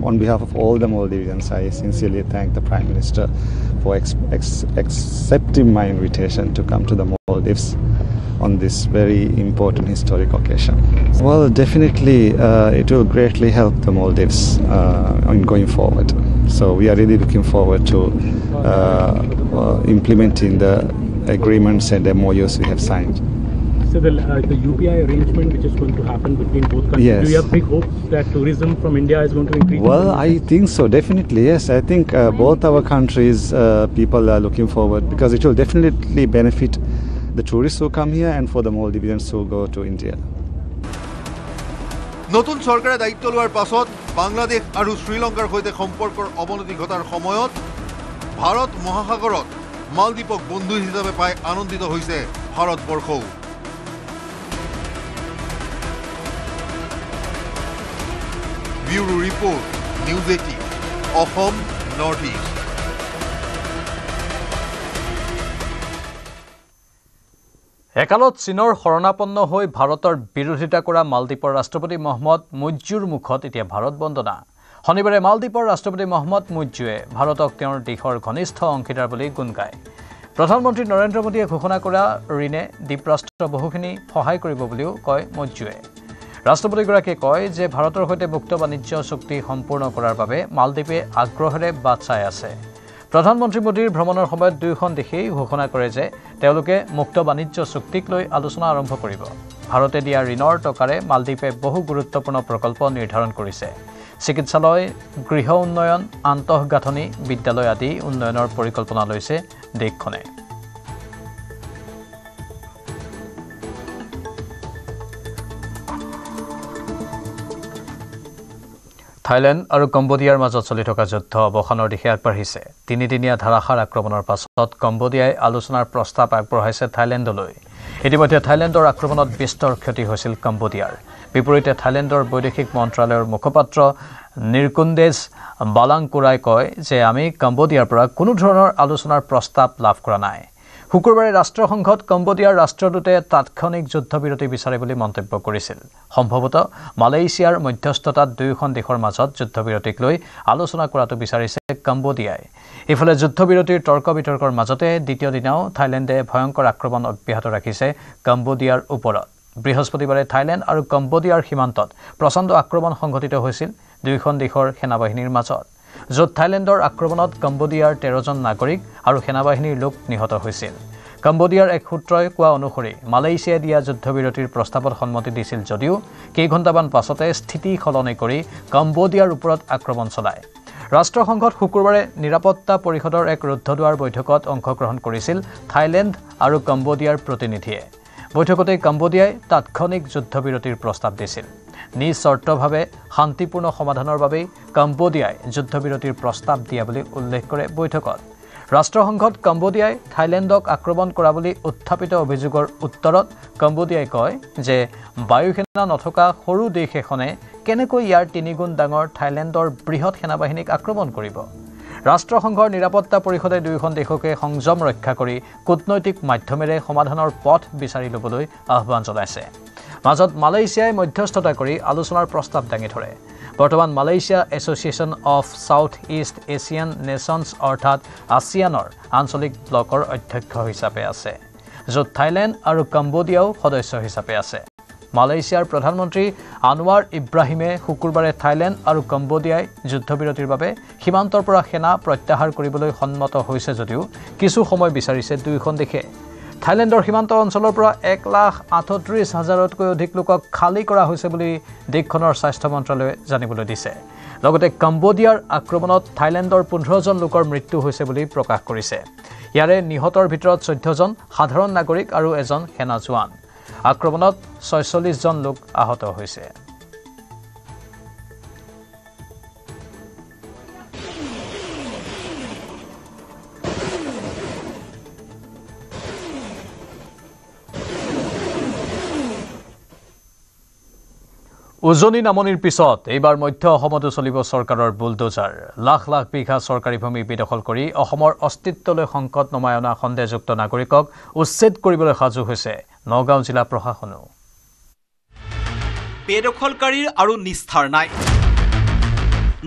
On behalf of all the Maldivians, I sincerely thank the Prime Minister for accepting my invitation to come to the Maldives on this very important historic occasion. Well, definitely it will greatly help the Maldives in going forward. So we are really looking forward to implementing the agreements and MOUs we have signed. So the UPI arrangement which is going to happen between both countries, yes. Do you have big hopes that tourism from India is going to increase? Well, I think so, definitely, yes. I think both our countries, people are looking forward because it will definitely benefit the tourists who come here and for the Maldivians who go to India. নতুন চৰকাৰে দায়িত্ব লোৱাৰ পাছত বাংলাদেশ আৰু শ্ৰীলংকাৰ সৈতে সম্পৰ্কৰ অৱনতি ঘটাৰ সময়ত ভাৰত মহাসাগৰত মালদ্বীপক বন্ধু হিচাপে পাই আনন্দিত হৈছে ভাৰতবৰ্ষও। Bureau report, news 18, Assam north east. একালত চীনৰ শৰণাপন্ন হৈ ভাৰতৰ বিৰোধিতা কৰা মালদ্বীপৰ ৰাষ্ট্ৰপতি মহম্মদ মুইজুৰ মুখত এতিয়া ভাৰত বন্দনা। শনিবাৰে মালদ্বীপৰ ৰাষ্ট্ৰপতি মহম্মদ মুইজুৱে ভাৰতক তেওঁৰ দেশৰ ঘনিষ্ঠ অংশীদাৰ বুলি গুণ গায়। প্ৰধানমন্ত্ৰী নৰেন্দ্ৰ মোদীয়ে ঘোষণা কৰা ঋণে দ্বীপৰাষ্ট্ৰ বহুখিনি সহায় কৰিব বুলিও কয় মুইজুৱে। ৰাষ্ট্ৰপতিগৰাকীয়ে কয় যে ভাৰতৰ সৈতে মুক্ত বাণিজ্য চুক্তি সম্পূৰ্ণ কৰাৰ বাবে মালদ্বীপে আগ্ৰহেৰে বাট চাই আছে। প্ৰধানমন্ত্ৰী মোদীৰ ভ্ৰমণৰ সময়ত দুয়োখন দেশেই ঘোষণা কৰে যে তেওঁলোকে মুক্ত বাণিজ্য চুক্তিক লৈ আলোচনা আৰম্ভ কৰিব। ভাৰতে দিয়া ঋণৰ টকাৰে মালদ্বীপে বহু গুৰুত্বপূৰ্ণ প্ৰকল্প নিৰ্ধাৰণ কৰিছে। চিকিৎসালয়, গৃহ উন্নয়ন, আন্তঃগাঁথনি, বিদ্যালয় আদি উন্নয়নৰ পৰিকল্পনা লৈছে দেশখনে। থাইলেণ্ড আৰু কম্বোডিয়াৰ মাজত চলি থকা যুদ্ধ অৱসানৰ দিশে আগবাঢ়িছে। তিনিদিনীয়া ধাৰাসাৰ আক্ৰমণৰ পাছত কম্বোডিয়াই আলোচনাৰ প্ৰস্তাৱ আগবঢ়াইছে থাইলেণ্ডলৈ। ইতিমধ্যে থাইলেণ্ডৰ আক্ৰমণত বিস্তৰ ক্ষতি হৈছিল কম্বোডিয়াৰ। বিপৰীতে থাইলেণ্ডৰ বৈদেশিক মন্ত্ৰালয়ৰ মুখপাত্ৰ নিৰকুন্দেজ বালাংকুৰাই কয় যে আমি কম্বোডিয়াৰ পৰা কোনো ধৰণৰ আলোচনাৰ প্ৰস্তাৱ লাভ কৰা নাই। শুকুৰবাৰে ৰাষ্ট্ৰসংঘত কম্বোডিয়াৰ ৰাষ্ট্ৰদূতে তাৎক্ষণিক যুদ্ধবিৰতি বিচাৰে বুলি মন্তব্য কৰিছিল। সম্ভৱতঃ মালয়েছিয়াৰ মধ্যস্থতাত দুয়োখন দেশৰ মাজত যুদ্ধবিৰতিক লৈ আলোচনা কৰাটো বিচাৰিছে কম্বোডিয়াই। ইফালে যুদ্ধবিৰতিৰ তৰ্ক বিতৰ্কৰ মাজতে দ্বিতীয় দিনাও থাইলেণ্ডে ভয়ংকৰ আক্ৰমণ অব্যাহত ৰাখিছে কম্বোডিয়াৰ ওপৰত। বৃহস্পতিবাৰে থাইলেণ্ড আৰু কম্বোডিয়াৰ সীমান্তত প্ৰচণ্ড আক্ৰমণ সংঘটিত হৈছিল দুয়োখন দেশৰ সেনাবাহিনীৰ মাজত, য'ত থাইলেণ্ডৰ আক্ৰমণত কম্বোডিয়াৰ 13জন নাগৰিক আৰু সেনাবাহিনীৰ লোক নিহত হৈছিল। কম্বোডিয়াৰ এক সূত্ৰই কোৱা অনুসৰি মালয়েছিয়াই দিয়া যুদ্ধবিৰতিৰ প্ৰস্তাৱত সন্মতি দিছিল যদিও কেইঘণ্টামান পাছতে স্থিতি সলনি কৰি কম্বোডিয়াৰ ওপৰত আক্ৰমণ চলায়। ৰাষ্ট্ৰসংঘত শুকুৰবাৰে নিৰাপত্তা পৰিষদৰ এক ৰুদ্ধদ্বাৰ বৈঠকত অংশগ্ৰহণ কৰিছিল থাইলেণ্ড আৰু কম্বোডিয়াৰ প্ৰতিনিধিয়ে। বৈঠকতে কম্বোডিয়াই তাৎক্ষণিক যুদ্ধবিৰতিৰ প্ৰস্তাৱ দিছিল। নিঃচৰ্তভাৱে শান্তিপূৰ্ণ সমাধানৰ বাবেই কম্বোডিয়াই যুদ্ধবিৰতিৰ প্ৰস্তাৱ দিয়া বুলি উল্লেখ কৰে বৈঠকত। ৰাষ্ট্ৰসংঘত কম্বোডিয়াই থাইলেণ্ডক আক্ৰমণ কৰা বুলি উত্থাপিত অভিযোগৰ উত্তৰত কম্বোডিয়াই কয় যে বায়ুসেনা নথকা সৰু দেশ এখনে কেনেকৈ ইয়াৰ 3 গুণ ডাঙৰ থাইলেণ্ডৰ বৃহৎ সেনাবাহিনীক আক্ৰমণ কৰিব। ৰাষ্ট্ৰসংঘৰ নিৰাপত্তা পৰিষদে দুয়োখন দেশকে সংযম ৰক্ষা কৰি কূটনৈতিক মাধ্যমেৰে সমাধানৰ পথ বিচাৰি ল'বলৈ আহ্বান জনাইছে। মাজত মালয়েছিয়াই মধ্যস্থতা কৰি আলোচনাৰ প্ৰস্তাৱ দাঙি ধৰে। বৰ্তমান Malaysia association of south east Asian nations অৰ্থাৎ ASEANৰ আঞ্চলিক ব্লকৰ অধ্যক্ষ হিচাপে আছে, য'ত থাইলেণ্ড আৰু কম্বোডিয়াও সদস্য হিচাপে আছে। মালয়েছিয়াৰ প্ৰধানমন্ত্ৰী আনোৱাৰ ইব্ৰাহিমে শুকুৰবাৰে থাইলেণ্ড আৰু কম্বোডিয়াই যুদ্ধবিৰতিৰ বাবে সীমান্তৰ পৰা সেনা প্ৰত্যাহাৰ কৰিবলৈ সন্মত হৈছে যদিও কিছু সময় বিচাৰিছে দুয়োখন দেশে থাইলেণ্ডৰ সীমান্ত অঞ্চলৰ পৰা 1,38,000তকৈ অধিক লোকক খালী কৰা হৈছে বুলি দেশখনৰ স্বাস্থ্য মন্ত্ৰালয়ে জানিবলৈ দিছে লগতে কম্বোডিয়াৰ আক্ৰমণত থাইলেণ্ডৰ 15জন লোকৰ মৃত্যু হৈছে বুলি প্ৰকাশ কৰিছে ইয়াৰে নিহতৰ ভিতৰত 14জন সাধাৰণ নাগৰিক আৰু এজন সেনা জোৱান আক্ৰমণত 46জন লোক আহত হৈছে উজনি নামনিৰ পিছত এইবাৰ মধ্য অসমতো চলিব চৰকাৰৰ বুলডোজাৰ লাখ লাখ বিঘা চৰকাৰী ভূমি বেদখল কৰি অসমৰ অস্তিত্বলৈ সংকট নমাই অনা সন্দেহযুক্ত নাগৰিকক উচ্ছেদ কৰিবলৈ সাজু হৈছে নগাঁও জিলা প্ৰশাসনো বেদখলকাৰীৰ আৰু নিস্থাৰ নাই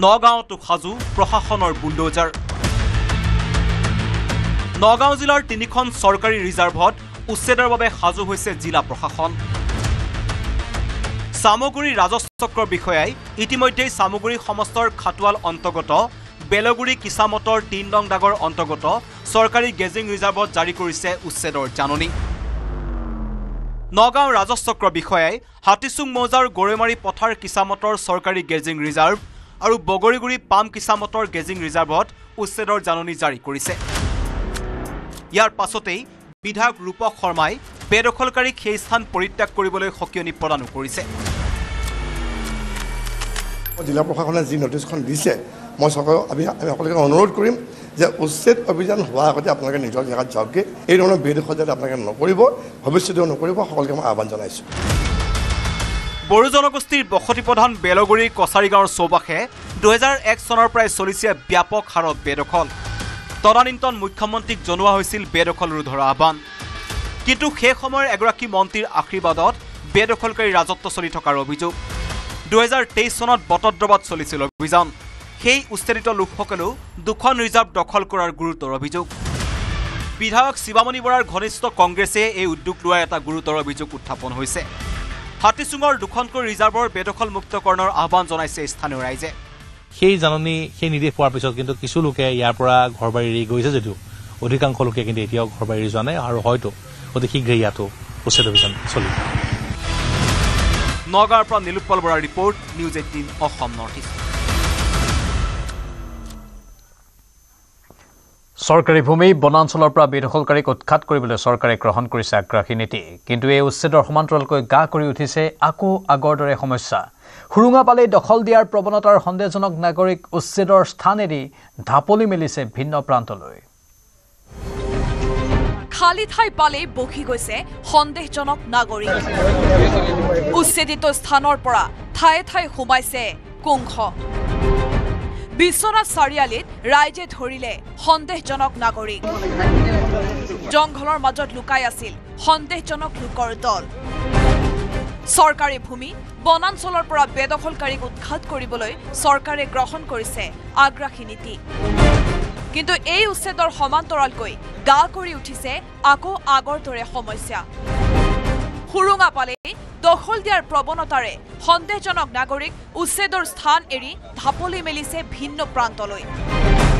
নগাঁওতো সাজু প্ৰশাসনৰ বুলডোজাৰ নগাঁও জিলাৰ 3খন চৰকাৰী ৰিজাৰ্ভত উচ্ছেদৰ বাবে সাজু হৈছে জিলা প্ৰশাসন সামগুৰি ৰাজচক্ৰ বিষয়াই ইতিমধ্যেই সামগুৰি সমস্তৰ খাটুৱাল অন্তৰ্গত বেলগুৰি কিসামতৰ 3 নং দাগৰ অন্তৰ্গত চৰকাৰী গেজিং ৰিজাৰ্ভত জাৰি কৰিছে উচ্ছেদৰ জাননী নগাঁও ৰাজচক্ৰ বিষয়াই হাতীচুং মৌজাৰ গৰেমাৰী পথাৰ কিসামতৰ চৰকাৰী গেজিং ৰিজাৰ্ভ আৰু বগৰীগুৰি পাম কিসামতৰ গেজিং ৰিজাৰ্ভত উচ্ছেদৰ জাননী জাৰি কৰিছে ইয়াৰ পাছতেই বিধায়ক ৰূপক শৰ্মাই বেদখলকাৰীক সেই স্থান পৰিত্যাগ কৰিবলৈ সকিয়নি প্ৰদান কৰিছে জিলা প্ৰশাসনে যি নটিছখন দিছে মই চৰকাৰক আমি সকলোকে অনুৰোধ কৰিম যে উচ্ছেদ অভিযান হোৱাৰ আগতে আপোনালোকে নিজৰ জেগাত যাওকগৈ এই ধৰণৰ বেদখল যাতে আপোনালোকে নকৰিব ভৱিষ্যতেও নকৰিব সকলোকে মই আহ্বান জনাইছোঁ বড়ো জনগোষ্ঠীৰ বসতি প্ৰধান বেলগুৰিৰ কছাৰী গাঁৱৰ চৌপাশে 2001 চনৰ পৰাই চলিছে ব্যাপক হাৰত বেদখল তদানীন্তন মুখ্যমন্ত্ৰীক জনোৱা হৈছিল বেদখল ৰোধৰ আহ্বান কিন্তু সেই সময়ৰ এগৰাকী মন্ত্ৰীৰ আশীৰ্বাদত বেদখলকাৰী ৰাজত্ব চলি থকাৰ অভিযোগ 2023 চনত বটদ্ৰবাত চলিছিল অভিযান সেই উচ্ছেদিত লোকসকলেও দুখন ৰিজাৰ্ভ দখল কৰাৰ গুৰুতৰ অভিযোগ বিধায়ক শিৱামণি বৰাৰ ঘনিষ্ঠ কংগ্ৰেছে এই উদ্যোগ লোৱাৰ এটা গুৰুতৰ অভিযোগ উত্থাপন হৈছে হাতীচুঙৰ দুখনকৈ ৰিজাৰ্ভৰ বেদখল মুক্তকৰণৰ আহ্বান জনাইছে স্থানীয় ৰাইজে সেই জাননী সেই নিৰ্দেশ পোৱাৰ পিছত কিন্তু কিছু লোকে ইয়াৰ পৰা ঘৰবাৰী এৰি গৈছে যদিও অধিকাংশ লোকে কিন্তু এতিয়াও ঘৰবাৰী এৰি যোৱা নাই আৰু হয়তো অতি শীঘ্ৰেই ইয়াতো উচ্ছেদ অভিযান চলিব নগাঁৱৰ পৰা নীলোৎপল বৰাৰ report news 18 Assam north east চৰকাৰী ভূমি বনাঞ্চলৰ পৰা বেদখলকাৰীক উৎখাত কৰিবলৈ চৰকাৰে গ্ৰহণ কৰিছে আগ্ৰাসী নীতি কিন্তু এই উচ্ছেদৰ সমান্তৰালকৈ গা কৰি উঠিছে আকৌ আগৰ দৰে সমস্যা হুৰুঙা পালেই দখল দিয়াৰ প্ৰৱণতাৰ সন্দেহজনক নাগৰিক উচ্ছেদৰ স্থান এৰি ঢাপলি মেলিছে ভিন্ন প্ৰান্তলৈ খালি ঠাই পালেই বহি গৈছে সন্দেহজনক নাগৰিক উচ্ছেদিত স্থানৰ পৰা ঠায়ে ঠায়ে সোমাইছে কুংখ বিশ্বনাথ চাৰিআলিত ৰাইজে ধৰিলে সন্দেহজনক নাগৰিক জংঘলৰ মাজত লুকাই আছিল সন্দেহজনক লোকৰ দল চৰকাৰী ভূমি বনাঞ্চলৰ পৰা বেদখলকাৰীক উৎখাত কৰিবলৈ চৰকাৰে গ্ৰহণ কৰিছে আগ্ৰাসী নীতি কিন্তু এই উচ্ছেদৰ সমান্তৰালকৈ গা কৰি উঠিছে আকৌ আগৰ দৰে সমস্যা হুৰুঙা পালে দখল দিয়াৰ প্ৰৱণতাৰে সন্দেহজনক নাগৰিক উচ্ছেদৰ স্থান এৰি ঢাপলি মেলিছে ভিন্ন প্ৰান্তলৈ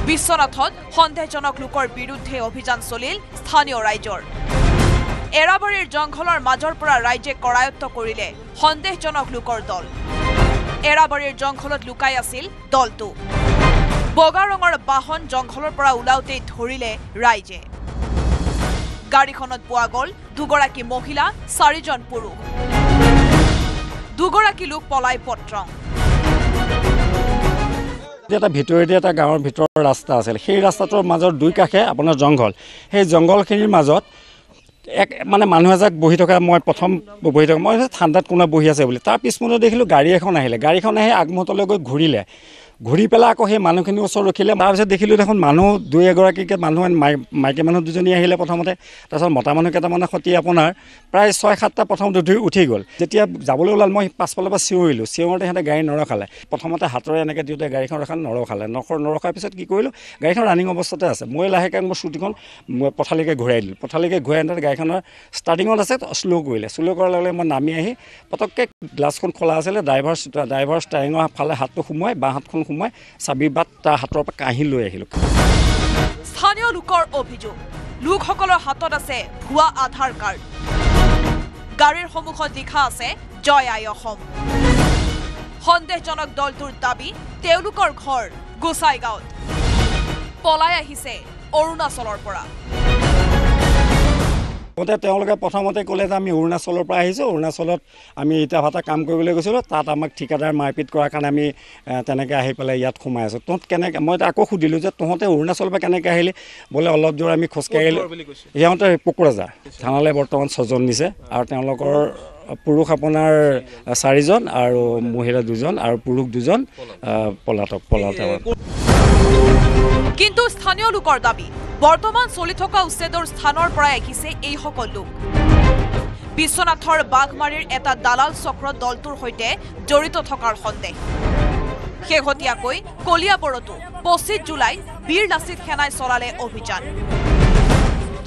বিশ্বনাথত সন্দেহজনক লোকৰ বিৰুদ্ধে অভিযান চলিল স্থানীয় ৰাইজৰ এৰাবাৰীৰ জংঘলৰ মাজৰ পৰা ৰাইজে কৰায়ত্ব কৰিলে সন্দেহজনক লোকৰ দল এৰাবাৰীৰ জংঘলত লুকাই আছিল দলটো বগা ৰঙৰ বাহন জংঘলৰ পৰা ওলাওতেই ধৰিলে ৰাইজে গাড়ীখনত পোৱা গ'ল দুগৰাকী মহিলা 4জন পুৰুষ দুগৰাকী লোক পলাই পত্ৰং এটা ভিতৰেদি এটা গাঁৱৰ ভিতৰৰ ৰাস্তা আছিল সেই ৰাস্তাটোৰ মাজৰ দুই কাষে আপোনাৰ জংঘল সেই জংঘলখিনিৰ মাজত এক মানে মানুহ এজাক বহি থকা মই প্ৰথম বহি থকা মই ঠাণ্ডাত কোনোবা বহি আছে বুলি তাৰ পিছমতে দেখিলোঁ গাড়ী এখন আহিলে গাড়ীখন আহি আগমুহূৰ্তলৈ গৈ ঘূৰিলে ঘূৰি পেলাই আকৌ সেই মানুহখিনিৰ ওচৰত ৰখিলে। তাৰপিছত দেখিলোঁ দেখোন মানুহ 2-এগৰাকীকৈ মানুহ মাইকী মানুহ দুজনী আহিলে প্ৰথমতে, তাৰপিছত মতা মানুহ কেইটামানে সৈতে আপোনাৰ প্ৰায় 6-7টা প্ৰথম উঠি গ'ল। যেতিয়া যাবলৈ ওলাল মই পাছফালৰ পৰা চিঞৰিলোঁ, চিঞৰোঁতে সিহঁতে গাড়ী নৰখালে। প্ৰথমতে হাতৰে এনেকৈ দিওঁতে গাড়ীখন নৰখালে। নৰখাৰ পিছত কি কৰিলোঁ, গাড়ীখন ৰানিং অৱস্থাতে আছে। মই লাহেকৈ মোৰ স্কুটিখন পথালিকৈ ঘূৰাই দিলোঁ। পথালিকৈ ঘূৰাই আনোতে গাড়ীখনৰ ষ্টাৰ্টিঙত আছে, শ্ল' কৰিলে। শ্ল' কৰাৰ লগে লগে মই নামি আহি পটককৈ গ্লাছখন খোলা আছিলে, ড্ৰাইভাৰ ষ্টাৰিঙৰ ফালে হাতটো সোমোৱাই বাঁ হাতখন সোমোৱাই চাবি বাট তাৰ হাতৰ পৰা কাঢ়ি লৈ আহিলোঁ। স্থানীয় লোকৰ অভিযোগ, লোকসকলৰ হাতত আছে ভুৱা আধাৰ কাৰ্ড। গাড়ীৰ সন্মুখত লিখা আছে জয় আই অসম। সন্দেহজনক দলটোৰ দাবী তেওঁলোকৰ ঘৰ গোসাইগাঁৱত, পলাই আহিছে অৰুণাচলৰ পৰা। তেওঁলোকে প্ৰথমতে ক'লে যে আমি অৰুণাচলৰ পৰা আহিছোঁ, অৰুণাচলত আমি ইটা ভাটা কাম কৰিবলৈ গৈছিলোঁ, তাত আমাক ঠিকাদাৰ মাৰপিট কৰাৰ কাৰণে আমি তেনেকৈ আহি পেলাই ইয়াত সোমাই আছোঁ। তহঁত কেনেকৈ, মই আকৌ সুধিলোঁ যে তহঁতে অৰুণাচলৰ পৰা কেনেকৈ আহিলি? বোলে অলপ দূৰ আমি খোজকাঢ়ি আহিলোঁ। সিহঁতে কোকৰাঝাৰ থানালৈ বৰ্তমান 6জন নিছে, আৰু তেওঁলোকৰ পুৰুষ আপোনাৰ 4জন আৰু মহিলা 2জন আৰু পুৰুষ 2জন পলাতক। কিন্তু স্থানীয় লোকৰ দাবী বৰ্তমান চলি থকা উচ্ছেদৰ স্থানৰ পৰাই আহিছে এইসকল লোক। বিশ্বনাথৰ বাঘমাৰীৰ এটা দালাল চক্ৰ দলটোৰ সৈতে জড়িত থকাৰ সন্দেহ। শেহতীয়াকৈ কলিয়াবৰতো 25 জুলাইত বীৰ লাচিত সেনাই চলালে অভিযান।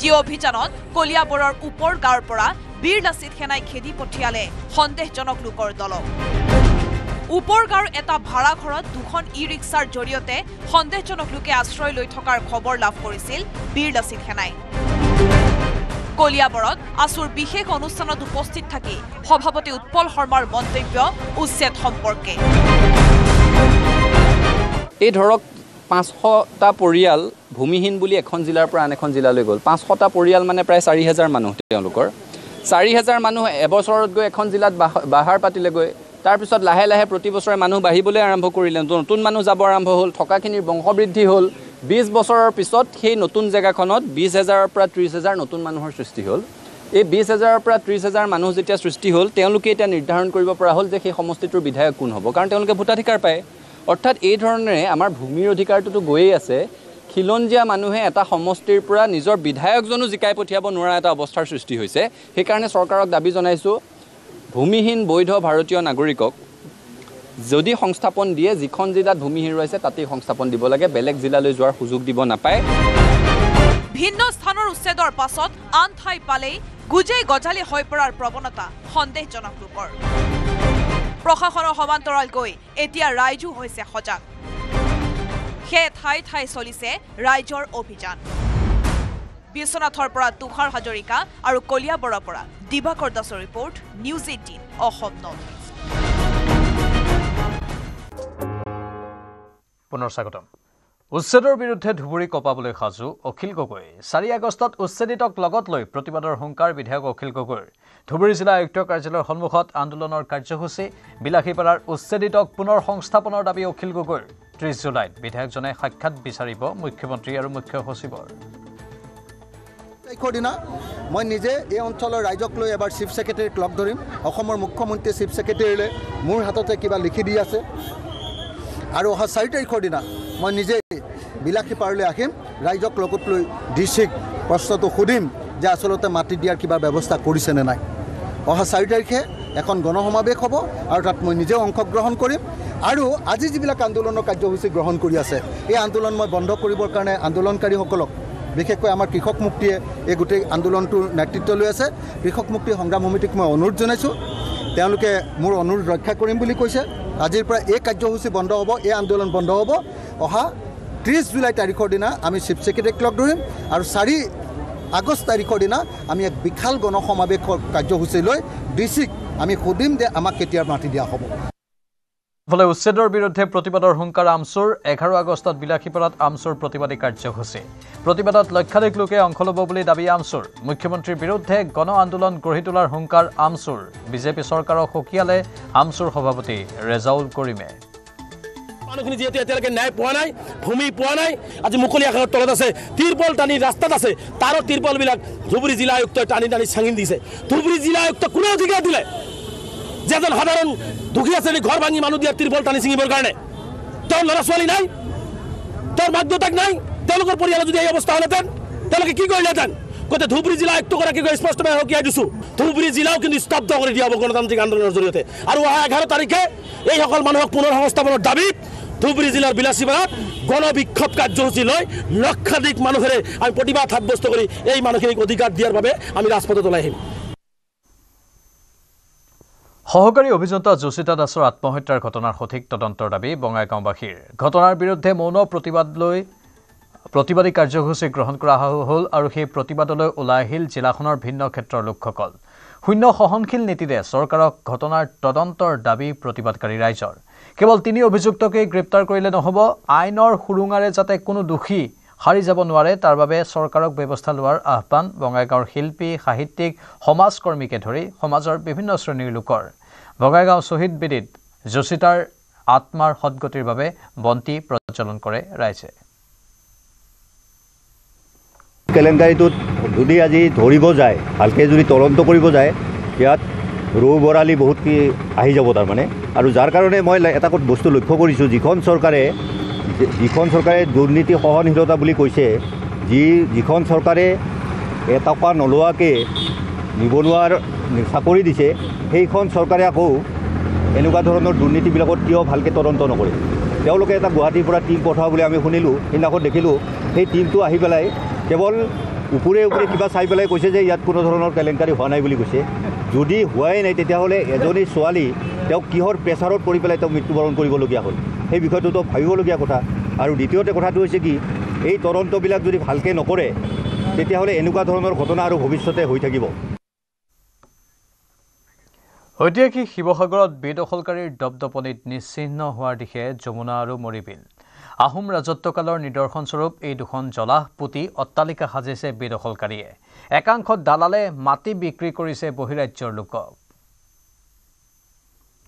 যি অভিযানত কলিয়াবৰৰ ওপৰ গাঁৱৰ পৰা বীৰ লাচিত সেনাই খেদি পঠিয়ালে সন্দেহজনক লোকৰ দলক। ওপৰ গাঁৱৰ এটা ভাড়া ঘৰত 2খন ই-ৰিক্সাৰ জৰিয়তে সন্দেহজনক লোকে আশ্ৰয় লৈ থকাৰ খবৰ লাভ কৰিছিল বীৰ লাচিত সেনাই। কলিয়াবৰত আছুৰ বিশেষ অনুষ্ঠানত উপস্থিত থাকি সভাপতি উৎপল শৰ্মাৰ মন্তব্য উচ্ছেদ সম্পৰ্কে। এই ধৰক 500টা পৰিয়াল ভূমিহীন বুলি এখন জিলাৰ পৰা আন এখন জিলালৈ গ'ল। 500টা পৰিয়াল মানে প্ৰায় 4,000 মানুহ। তেওঁলোকৰ 4,000 মানুহ এবছৰত গৈ এখন জিলাত বাহাৰ পাতিলেগৈ। তাৰপিছত লাহে লাহে প্ৰতি বছৰে মানুহ বাঢ়িবলৈ আৰম্ভ কৰিলে, নতুন মানুহ যাব আৰম্ভ হ'ল, থকাখিনিৰ বংশবৃদ্ধি হ'ল। 20 বছৰৰ পিছত সেই নতুন জেগাখনত 20,000ৰ পৰা 30,000 নতুন মানুহৰ সৃষ্টি হ'ল। এই 20,000ৰ পৰা 30,000 মানুহ যেতিয়া সৃষ্টি হ'ল, তেওঁলোকে এতিয়া নিৰ্ধাৰণ কৰিব পৰা হ'ল যে সেই সমষ্টিটোৰ বিধায়ক কোন হ'ব, কাৰণ তেওঁলোকে ভোটাধিকাৰ পায়। অৰ্থাৎ এই ধৰণেৰে আমাৰ ভূমিৰ অধিকাৰটোতো গৈয়ে আছে। খিলঞ্জীয়া মানুহে এটা সমষ্টিৰ পৰা নিজৰ বিধায়কজনো জিকাই পঠিয়াব নোৱাৰা এটা অৱস্থাৰ সৃষ্টি হৈছে। সেইকাৰণে চৰকাৰক দাবী জনাইছোঁ, ভূমিহীন বৈধ ভাৰতীয় নাগৰিকক যদি সংস্থাপন দিয়ে, যিখন জিলাত ভূমি হেৰুৱাইছে তাতেই সংস্থাপন দিব লাগে, বেলেগ জিলালৈ যোৱাৰ সুযোগ দিব নাপায়। ভিন্ন স্থানৰ উচ্ছেদৰ পাছত আন ঠাই পালেই গুজেই গজালি হৈ পৰাৰ প্ৰৱণতা সন্দেহজনক লোকৰ। প্ৰশাসনৰ সমান্তৰাল গৈ এতিয়া ৰাইজো হৈছে সজাগ। সেই ঠাই ঠাই চলিছে ৰাইজৰ অভিযান। বিশ্বনাথৰ পৰা তুষাৰ হাজৰিকা আৰু কলিয়াবৰৰ পৰা দিবাকৰ দাসৰ report, news 18 Assam north east. পুনৰ স্বাগতম। উচ্ছেদৰ বিৰুদ্ধে ধুবুৰী কঁপাবলৈ সাজু অখিল গগৈ। 4 আগষ্টত উচ্ছেদিতক লগত লৈ প্ৰতিবাদৰ হুংকাৰ বিধায়ক অখিল গগৈৰ। ধুবুৰী জিলা আয়ুক্ত কাৰ্যালয়ৰ সন্মুখত আন্দোলনৰ কাৰ্যসূচী। বিলাসীপাৰাৰ উচ্ছেদিতক পুনৰ সংস্থাপনৰ দাবী অখিল গগৈৰ। 30 জুলাইত বিধায়কজনে সাক্ষাৎ বিচাৰিব মুখ্যমন্ত্ৰী আৰু মুখ্য সচিবৰ। তাৰিখৰ দিনা মই নিজে এই অঞ্চলৰ ৰাইজক লৈ এবাৰ চিফ ছেক্ৰেটাৰীক লগ ধৰিম। অসমৰ মুখ্যমন্ত্ৰীয়ে চিফ ছেক্ৰেটাৰীলৈ মোৰ হাততে কিবা লিখি দি আছে, আৰু অহা 4 তাৰিখৰ দিনা মই নিজে বিলাসীপাৰালৈ আহিম। ৰাইজক লগত লৈ ডিচিক প্ৰশ্নটো সুধিম যে আচলতে মাটি দিয়াৰ কিবা ব্যৱস্থা কৰিছেনে নাই। অহা 4 তাৰিখে এখন গণসমাৱেশ হ'ব, আৰু তাত মই নিজেও অংশগ্ৰহণ কৰিম। আৰু আজি যিবিলাক আন্দোলনৰ কাৰ্যসূচী গ্ৰহণ কৰি আছে, এই আন্দোলন মই বন্ধ কৰিবৰ কাৰণে আন্দোলনকাৰীসকলক, বিশেষকৈ আমাৰ কৃষক মুক্তিয়ে এই গোটেই আন্দোলনটোৰ নেতৃত্ব লৈ আছে, কৃষক মুক্তি সংগ্ৰাম সমিতিক মই অনুৰোধ জনাইছোঁ। তেওঁলোকে মোৰ অনুৰোধ ৰক্ষা কৰিম বুলি কৈছে। আজিৰ পৰা এই কাৰ্যসূচী বন্ধ হ'ব, এই আন্দোলন বন্ধ হ'ব। অহা 30 জুলাই তাৰিখৰ দিনা আমি চিফ ছেক্ৰেটাৰীক লগ ধৰিম, আৰু 4 আগষ্ট তাৰিখৰ দিনা আমি এক বিশাল গণসমাৱেশৰ কাৰ্যসূচী লৈ ডিচিক আমি সুধিম যে আমাক কেতিয়া মাটি দিয়া হ'ব। ফলে উচ্ছেদৰ বিৰুদ্ধে প্ৰতিবাদৰ হুংকাৰ আমচুৰ। 11 আগষ্টত বিলাসীপাৰাত আমচুৰ প্ৰতিবাদী কাৰ্যসূচী। প্ৰতিবাদত লক্ষাধিক লোকে অংশ ল'ব বুলি দাবী আমচুৰ। মুখ্যমন্ত্ৰীৰ বিৰুদ্ধে গণ আন্দোলন গঢ়ি তোলাৰ হুংকাৰ আমচুৰ। বিজেপি চৰকাৰক সকীয়ালে আমচুৰ সভাপতি ৰেজাউল কৰিমে। মানুহখিনি যিহেতু এতিয়ালৈকে ন্যায় পোৱা নাই, ভূমি পোৱা নাই, আজি মুকলি আকাশৰ তলত আছে, তিৰপল টানি ৰাস্তাত আছে, তাৰো তিৰপলবিলাক ধুবুৰী জিলা আয়ুক্তই টানি টানি চাঙি দিছে। ধুবুৰী জিলা আয়ুক্ত কোনে অধিকাৰ দিলে যে এজন সাধাৰণ দুখীয়া শ্ৰেণী ঘৰ ভাঙি মানুহ দিয়া তিৰপল টানি ছিঙিবৰ কাৰণে? তোৰ ল'ৰা ছোৱালী নাই তোৰ মাক দেউতাক নাই তেওঁলোকৰ পৰিয়ালৰ যদি এই অৱস্থা হ'লহেঁতেন তেওঁলোকে কি কৰিলেহেঁতেন গতিকে ধুবুৰী জিলা আয়ুক্তগৰাকীক স্পষ্টভাৱে সকীয়াই দিছোঁ ধুবুৰী জিলাও কিন্তু স্তব্ধ কৰি দিয়া হ'ব গণতান্ত্ৰিক আন্দোলনৰ জৰিয়তে আৰু অহা 11 তাৰিখে এইসকল মানুহক পুনৰ সংস্থাপনৰ দাবীত ধুবুৰী জিলাৰ বিলাসীপাৰাত গণবিক্ষোভ কাৰ্যসূচী লৈ লক্ষাধিক মানুহেৰে আমি প্ৰতিবাদ সাব্যস্ত কৰি এই মানুহখিনিক অধিকাৰ দিয়াৰ বাবে আমি ৰাজপথত ওলাই আহিম সহকাৰী অভিযন্তা যোশিতা দাসৰ আত্মহত্যাৰ ঘটনাৰ সঠিক তদন্তৰ দাবী বঙাইগাঁওবাসীৰ ঘটনাৰ বিৰুদ্ধে মৌন প্ৰতিবাদী কাৰ্যসূচী গ্ৰহণ কৰা হ'ল আৰু সেই প্ৰতিবাদলৈ ওলাই আহিল জিলাখনৰ ভিন্ন ক্ষেত্ৰৰ লোকসকল শূন্য সহনশীল নীতিৰে চৰকাৰক ঘটনাৰ তদন্তৰ দাবী প্ৰতিবাদকাৰী ৰাইজৰ কেৱল 3 অভিযুক্তকেই গ্ৰেপ্তাৰ কৰিলে নহ'ব আইনৰ সুৰুঙাৰে যাতে কোনো দোষী হাৰি যাব নোৱাৰে তাৰ বাবে চৰকাৰক ব্যৱস্থা লোৱাৰ আহ্বান বঙাইগাঁৱৰ শিল্পী সাহিত্যিক সমাজকৰ্মীকে ধৰি সমাজৰ বিভিন্ন শ্ৰেণীৰ লোকৰ বঙাইগাঁও শ্বহীদ বেদীত যোশিতাৰ আত্মাৰ সদ্গতিৰ বাবে বন্তি প্ৰজ্বলন কৰে ৰাইজে কেলেংকাৰীটোত যদি আজি ধৰিব যায় ভালকৈ যদি তদন্ত কৰিব যায় ইয়াত ৰৌ বৰালি বহুত কি আহি যাব তাৰমানে আৰু যাৰ কাৰণে মই এটা বস্তু লক্ষ্য কৰিছোঁ যিখন চৰকাৰে দুৰ্নীতি সহনশীলতা বুলি কৈছে যিখন চৰকাৰে এটকা নলোৱাকৈ নিবনুৱাৰ চাকৰি দিছে সেইখন চৰকাৰে আকৌ এনেকুৱা ধৰণৰ দুৰ্নীতিবিলাকত কিয় ভালকৈ তদন্ত নকৰে তেওঁলোকে এটা গুৱাহাটীৰ পৰা টিম পঠোৱা বুলি আমি শুনিলোঁ সেইদিনাখন দেখিলোঁ সেই টিমটো আহি পেলাই কেৱল ওপৰে কিবা চাই পেলাই কৈছে যে ইয়াত কোনো ধৰণৰ কেলেংকাৰী হোৱা নাই বুলি কৈছে যদি হোৱাই নাই তেতিয়াহ'লে এজনী ছোৱালী তেওঁক কিহৰ প্ৰেছাৰত পৰি পেলাই তেওঁক মৃত্যুবৰণ কৰিবলগীয়া হ'ল সেই বিষয়টোতো ভাবিবলগীয়া কথা আৰু দ্বিতীয়তে কথাটো হৈছে কি এই তদন্তবিলাক যদি ভালকৈ নকৰে তেতিয়াহ'লে এনেকুৱা ধৰণৰ ঘটনা আৰু ভৱিষ্যতে হৈ থাকিব ঐতিহাসিক শিৱসাগৰত বেদখলকাৰীৰ দপদপনিত নিশ্চিহ্ন হোৱাৰ দিশে যমুনা আৰু মৰিবিল আহোম ৰাজত্বকালৰ নিদৰ্শনস্বৰূপ এই দুখন জলাহ পুতি অট্টালিকা সাজিছে বেদখলকাৰীয়ে একাংশ দালালে মাটি বিক্ৰী কৰিছে বহিৰাজ্যৰ লোকক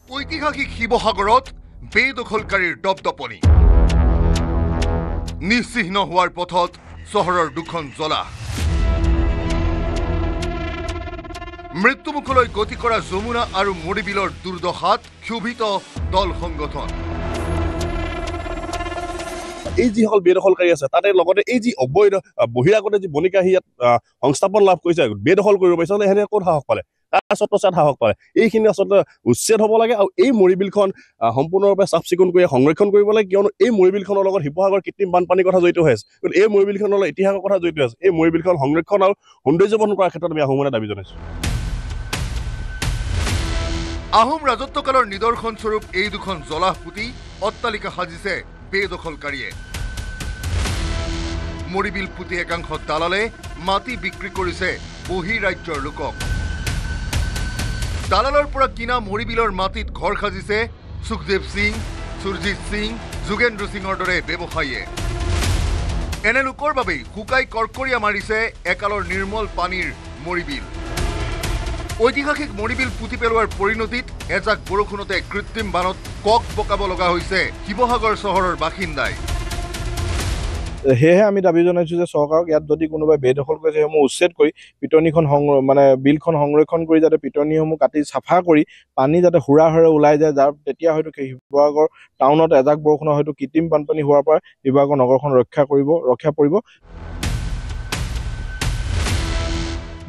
ঐতিহাসিক শিৱসাগৰত বেদখলকাৰীৰ দপদপনি নিশ্চিহ্ন হোৱাৰ পথত চহৰৰ দুখন জলাহ মৃত্যুমুখলৈ গতি কৰা যমুনা আৰু মৰিবিলৰ দুৰ্দশাত ক্ষোভিত দল সংগঠন এই যিসকল বেদখলকাৰী আছে তাতে লগতে এই যি অবৈধ বহিৰাগতে যি বণিক আহি ইয়াত সংস্থাপন লাভ কৰিছে বেদখল কৰিব পাৰিছে সেনে ক'ত সাহস পালে তাৰ স্বত্বচাত সাহস পালে এইখিনি আচলতে উচ্ছেদ হ'ব লাগে আৰু এই মৰিবিলখন সম্পূৰ্ণৰূপে চাফ চিকুণ কৰি সংৰক্ষণ কৰিব লাগে কিয়নো এই মৰিবিলখনৰ লগত শিৱসাগৰ কৃত্ৰিম বানপানীৰ কথা জড়িত হৈ আছে কিন্তু এই মৰিবিলখনৰ লগত ইতিহাসৰ কথা জড়িত আছে এই মৰিবিলখন সংৰক্ষণ আৰু সৌন্দৰ্যবৰ্ধন কৰাৰ ক্ষেত্ৰত আমি আহোমে দাবী জনাইছোঁ আহোম ৰাজত্বকালৰ নিদৰ্শনস্বৰূপ এই দুখন জলাহ পুতি অট্টালিকা সাজিছে বেদখলকাৰীয়ে মৰিবিল পুতি একাংশ দালালে মাটি বিক্ৰী কৰিছে বহিৰাজ্যৰ লোকক দালালৰ পৰা কিনা মৰিবিলৰ মাটিত ঘৰ সাজিছে সুখদেৱ সিং সুৰজিৎ সিং যোগেন্দ্ৰ সিঙৰ দৰে ব্যৱসায়ীয়ে এনে লোকৰ বাবেই শুকাই কৰ্কৰীয়া মাৰিছে একালৰ নিৰ্মল পানীৰ মৰিবিল ঐতিহাসিক মৰিবিল পুতি পেলোৱাৰ পৰিণতিত এজাক বৰষুণতে কৃত্ৰিম বানত কক বকাব লগা হৈছে শিৱসাগৰ চহৰৰ বাসিন্দাই সেয়েহে আমি দাবী জনাইছোঁ যে চৰকাৰক ইয়াত যদি কোনোবাই বেদখল কৰিছে সেইসমূহ উচ্ছেদ কৰি পিটনিখন বিলখন সংৰক্ষণ কৰি যাতে পিটনিসমূহ কাটি চাফা কৰি পানী যাতে হুৰাহুৰে ওলাই যায় যাৰ তেতিয়া হয়তো শিৱসাগৰ টাউনত এজাক বৰষুণৰ হয়তো কৃত্ৰিম বানপানী হোৱাৰ পৰা শিৱসাগৰ নগৰখন ৰক্ষা পৰিব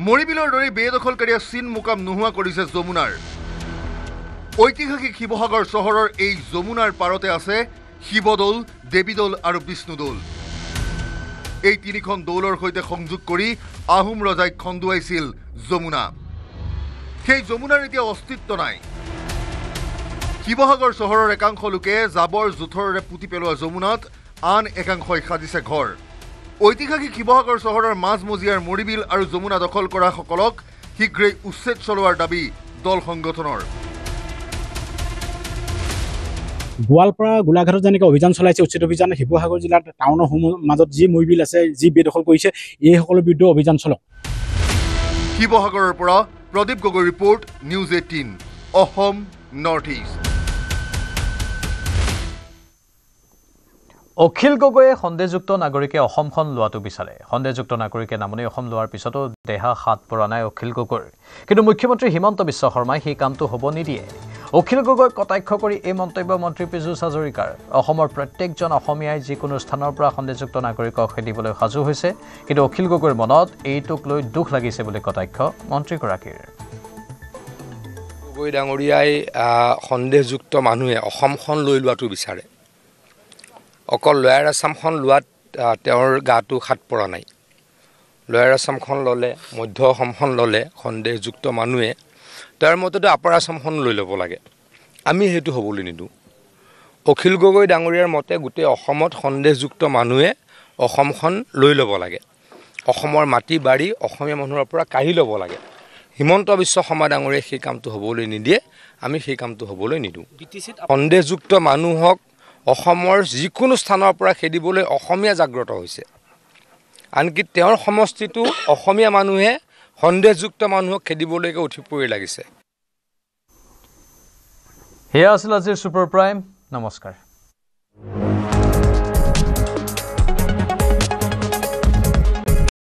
মৰিবিলৰ দৰে বেদখলকাৰীয়ে চিন মুকাম নোহোৱা কৰিছে যমুনাৰ ঐতিহাসিক শিৱসাগৰ চহৰৰ এই যমুনাৰ পাৰতে আছে শিৱদৌল দেৱীদৌল আৰু বিষ্ণুদৌল এই তিনিখন দৌলৰ সৈতে সংযোগ কৰি আহোম ৰজাই খন্দুৱাইছিল যমুনা সেই যমুনাৰ এতিয়া অস্তিত্ব নাই শিৱসাগৰ চহৰৰ একাংশ লোকে জাবৰ জোথৰেৰে পুতি পেলোৱা যমুনাত আন একাংশই সাজিছে ঘৰ ঐতিহাসিক শিৱসাগৰ চহৰৰ মাজমজিয়াৰ মৰিবিল আৰু যমুনা দখল কৰা সকলক শীঘ্ৰেই উচ্ছেদ চলোৱাৰ দাবী দল সংগঠনৰ গোৱালপাৰা গোলাঘাটত যেনেকৈ অভিযান চলাইছে উচ্ছেদ অভিযান শিৱসাগৰ জিলাৰ টাউনৰ মাজত যি মৰিবিল আছে যি বেদখল কৰিছে এইসকলৰ বিৰুদ্ধে অভিযান চলক শিৱসাগৰৰ পৰা Pradip Gogoi report news 18 Assam north east Akhil গগৈয়ে সন্দেহযুক্ত নাগৰিকে অসমখন লোৱাটো বিচাৰে সন্দেহযুক্ত নাগৰিকে নামনি অসম লোৱাৰ পিছতো দেহা হাত পৰা নাই অখিল গগৈৰ কিন্তু মুখ্যমন্ত্ৰী হিমন্ত বিশ্ব শৰ্মাই সেই কামটো হ'ব নিদিয়ে অখিল গগৈক কটাক্ষ কৰি এই মন্তব্য মন্ত্ৰী পীযুষ হাজৰিকাৰ অসমৰ প্ৰত্যেকজন অসমীয়াই যিকোনো স্থানৰ পৰা সন্দেহযুক্ত নাগৰিকক খেদিবলৈ সাজু হৈছে কিন্তু অখিল গগৈৰ মনত এইটোক লৈ দুখ লাগিছে বুলি কটাক্ষ মন্ত্ৰীগৰাকীৰ গগৈ ডাঙৰীয়াই সন্দেহযুক্ত মানুহে অসমখন লৈ লোৱাটো বিচাৰে অকল লয়াৰ আছামখন লোৱাত তেওঁৰ গাটো হাত পৰা নাই লয়াৰ আছামখন ল'লে মধ্য অসমখন ল'লে সন্দেহযুক্ত মানুহে তাৰ মতেতো আপাৰ আছামখন লৈ ল'ব লাগে আমি সেইটো হ'বলৈ নিদিওঁ অখিল গগৈ ডাঙৰীয়াৰ মতে গোটেই অসমত সন্দেহযুক্ত মানুহে অসমখন লৈ ল'ব লাগে অসমৰ মাটি বাৰী অসমীয়া মানুহৰ পৰা কাঢ়ি ল'ব লাগে হিমন্ত বিশ্ব শৰ্মা ডাঙৰীয়াই সেই কামটো হ'বলৈ নিদিয়ে আমি সেই কামটো হ'বলৈ নিদিওঁ সন্দেহযুক্ত মানুহক অসমৰ যিকোনো স্থানৰ পৰা খেদিবলৈ অসমীয়া জাগ্ৰত হৈছে আনকি তেওঁৰ সমষ্টিটো অসমীয়া মানুহে সন্দেহযুক্ত মানুহক খেদিবলৈকে উঠি পৰি লাগিছে হেয়া আছিল আজিৰ ছুপাৰ প্ৰাইম নমস্কাৰ